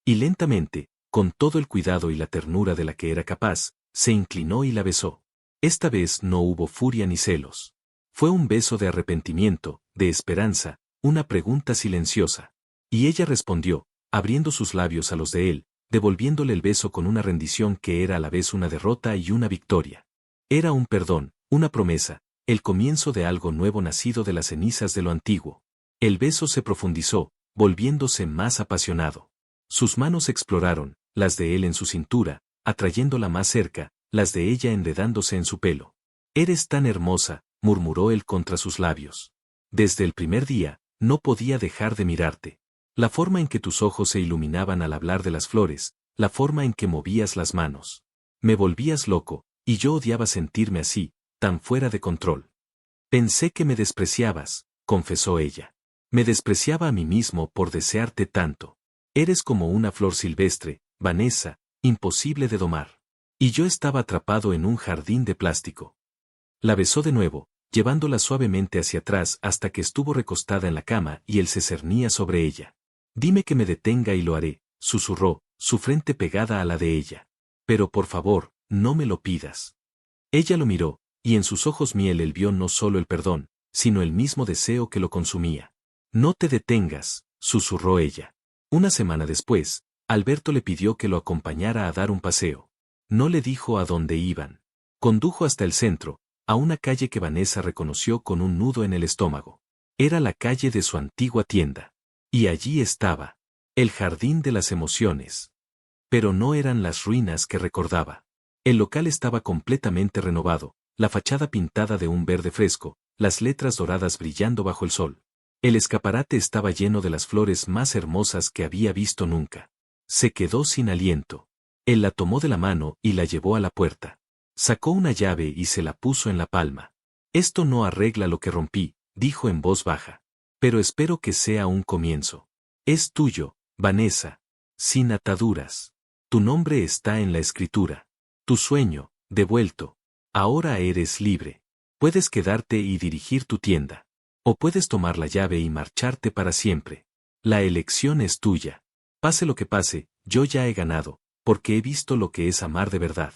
Y lentamente, con todo el cuidado y la ternura de la que era capaz, se inclinó y la besó. Esta vez no hubo furia ni celos. Fue un beso de arrepentimiento, de esperanza, una pregunta silenciosa. Y ella respondió, abriendo sus labios a los de él, devolviéndole el beso con una rendición que era a la vez una derrota y una victoria. Era un perdón, una promesa, el comienzo de algo nuevo nacido de las cenizas de lo antiguo. El beso se profundizó, volviéndose más apasionado. Sus manos exploraron, las de él en su cintura, atrayéndola más cerca, las de ella enredándose en su pelo. Eres tan hermosa, murmuró él contra sus labios. Desde el primer día, no podía dejar de mirarte. La forma en que tus ojos se iluminaban al hablar de las flores, la forma en que movías las manos. Me volvías loco, y yo odiaba sentirme así, tan fuera de control. Pensé que me despreciabas, confesó ella. Me despreciaba a mí mismo por desearte tanto. Eres como una flor silvestre, Vanessa, imposible de domar. Y yo estaba atrapado en un jardín de plástico. La besó de nuevo, llevándola suavemente hacia atrás hasta que estuvo recostada en la cama y él se cernía sobre ella. Dime que me detenga y lo haré, susurró, su frente pegada a la de ella. Pero por favor, no me lo pidas. Ella lo miró, y en sus ojos miel él vio no solo el perdón, sino el mismo deseo que lo consumía. No te detengas, susurró ella. Una semana después, Alberto le pidió que lo acompañara a dar un paseo. No le dijo a dónde iban. Condujo hasta el centro, a una calle que Vanessa reconoció con un nudo en el estómago. Era la calle de su antigua tienda. Y allí estaba. El jardín de las emociones. Pero no eran las ruinas que recordaba. El local estaba completamente renovado, la fachada pintada de un verde fresco, las letras doradas brillando bajo el sol. El escaparate estaba lleno de las flores más hermosas que había visto nunca. Se quedó sin aliento. Él la tomó de la mano y la llevó a la puerta. Sacó una llave y se la puso en la palma. Esto no arregla lo que rompí, dijo en voz baja. Pero espero que sea un comienzo. Es tuyo, Vanessa. Sin ataduras. Tu nombre está en la escritura. Tu sueño, devuelto. Ahora eres libre. Puedes quedarte y dirigir tu tienda. O puedes tomar la llave y marcharte para siempre. La elección es tuya. Pase lo que pase, yo ya he ganado, porque he visto lo que es amar de verdad.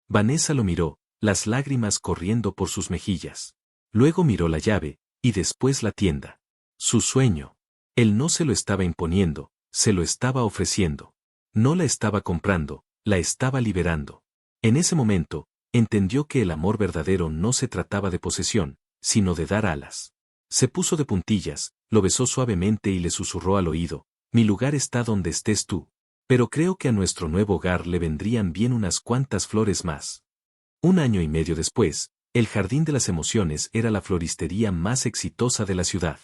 Vanessa lo miró, las lágrimas corriendo por sus mejillas. Luego miró la llave, y después la tienda. Su sueño. Él no se lo estaba imponiendo, se lo estaba ofreciendo. No la estaba comprando, la estaba liberando. En ese momento, entendió que el amor verdadero no se trataba de posesión, sino de dar alas. Se puso de puntillas, lo besó suavemente y le susurró al oído, mi lugar está donde estés tú. Pero creo que a nuestro nuevo hogar le vendrían bien unas cuantas flores más. 1 año y medio después, el Jardín de las Emociones era la floristería más exitosa de la ciudad.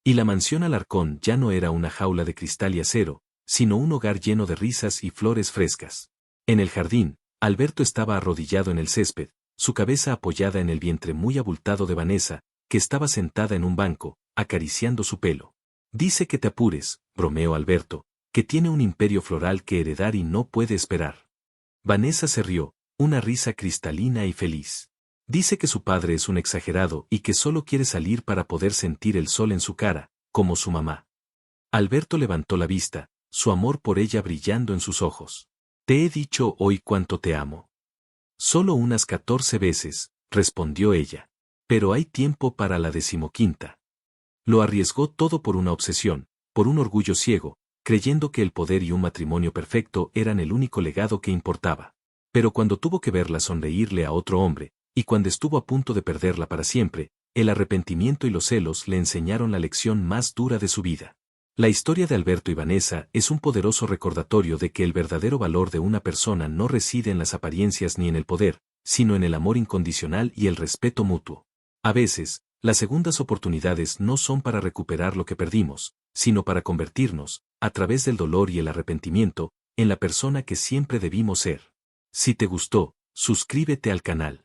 Y la mansión Alarcón ya no era una jaula de cristal y acero, sino un hogar lleno de risas y flores frescas. En el jardín, Alberto estaba arrodillado en el césped, su cabeza apoyada en el vientre muy abultado de Vanessa, que estaba sentada en un banco, acariciando su pelo. Dice que te apures, bromeó Alberto, que tiene un imperio floral que heredar y no puede esperar. Vanessa se rió, una risa cristalina y feliz. Dice que su padre es un exagerado y que solo quiere salir para poder sentir el sol en su cara, como su mamá. Alberto levantó la vista, su amor por ella brillando en sus ojos. Te he dicho hoy cuánto te amo. Solo unas 14 veces, respondió ella. Pero hay tiempo para la 15ª. Lo arriesgó todo por una obsesión, por un orgullo ciego, creyendo que el poder y un matrimonio perfecto eran el único legado que importaba. Pero cuando tuvo que verla sonreírle a otro hombre, y cuando estuvo a punto de perderla para siempre, el arrepentimiento y los celos le enseñaron la lección más dura de su vida. La historia de Alberto y Vanessa es un poderoso recordatorio de que el verdadero valor de una persona no reside en las apariencias ni en el poder, sino en el amor incondicional y el respeto mutuo. A veces, las segundas oportunidades no son para recuperar lo que perdimos, sino para convertirnos, a través del dolor y el arrepentimiento, en la persona que siempre debimos ser. Si te gustó, suscríbete al canal.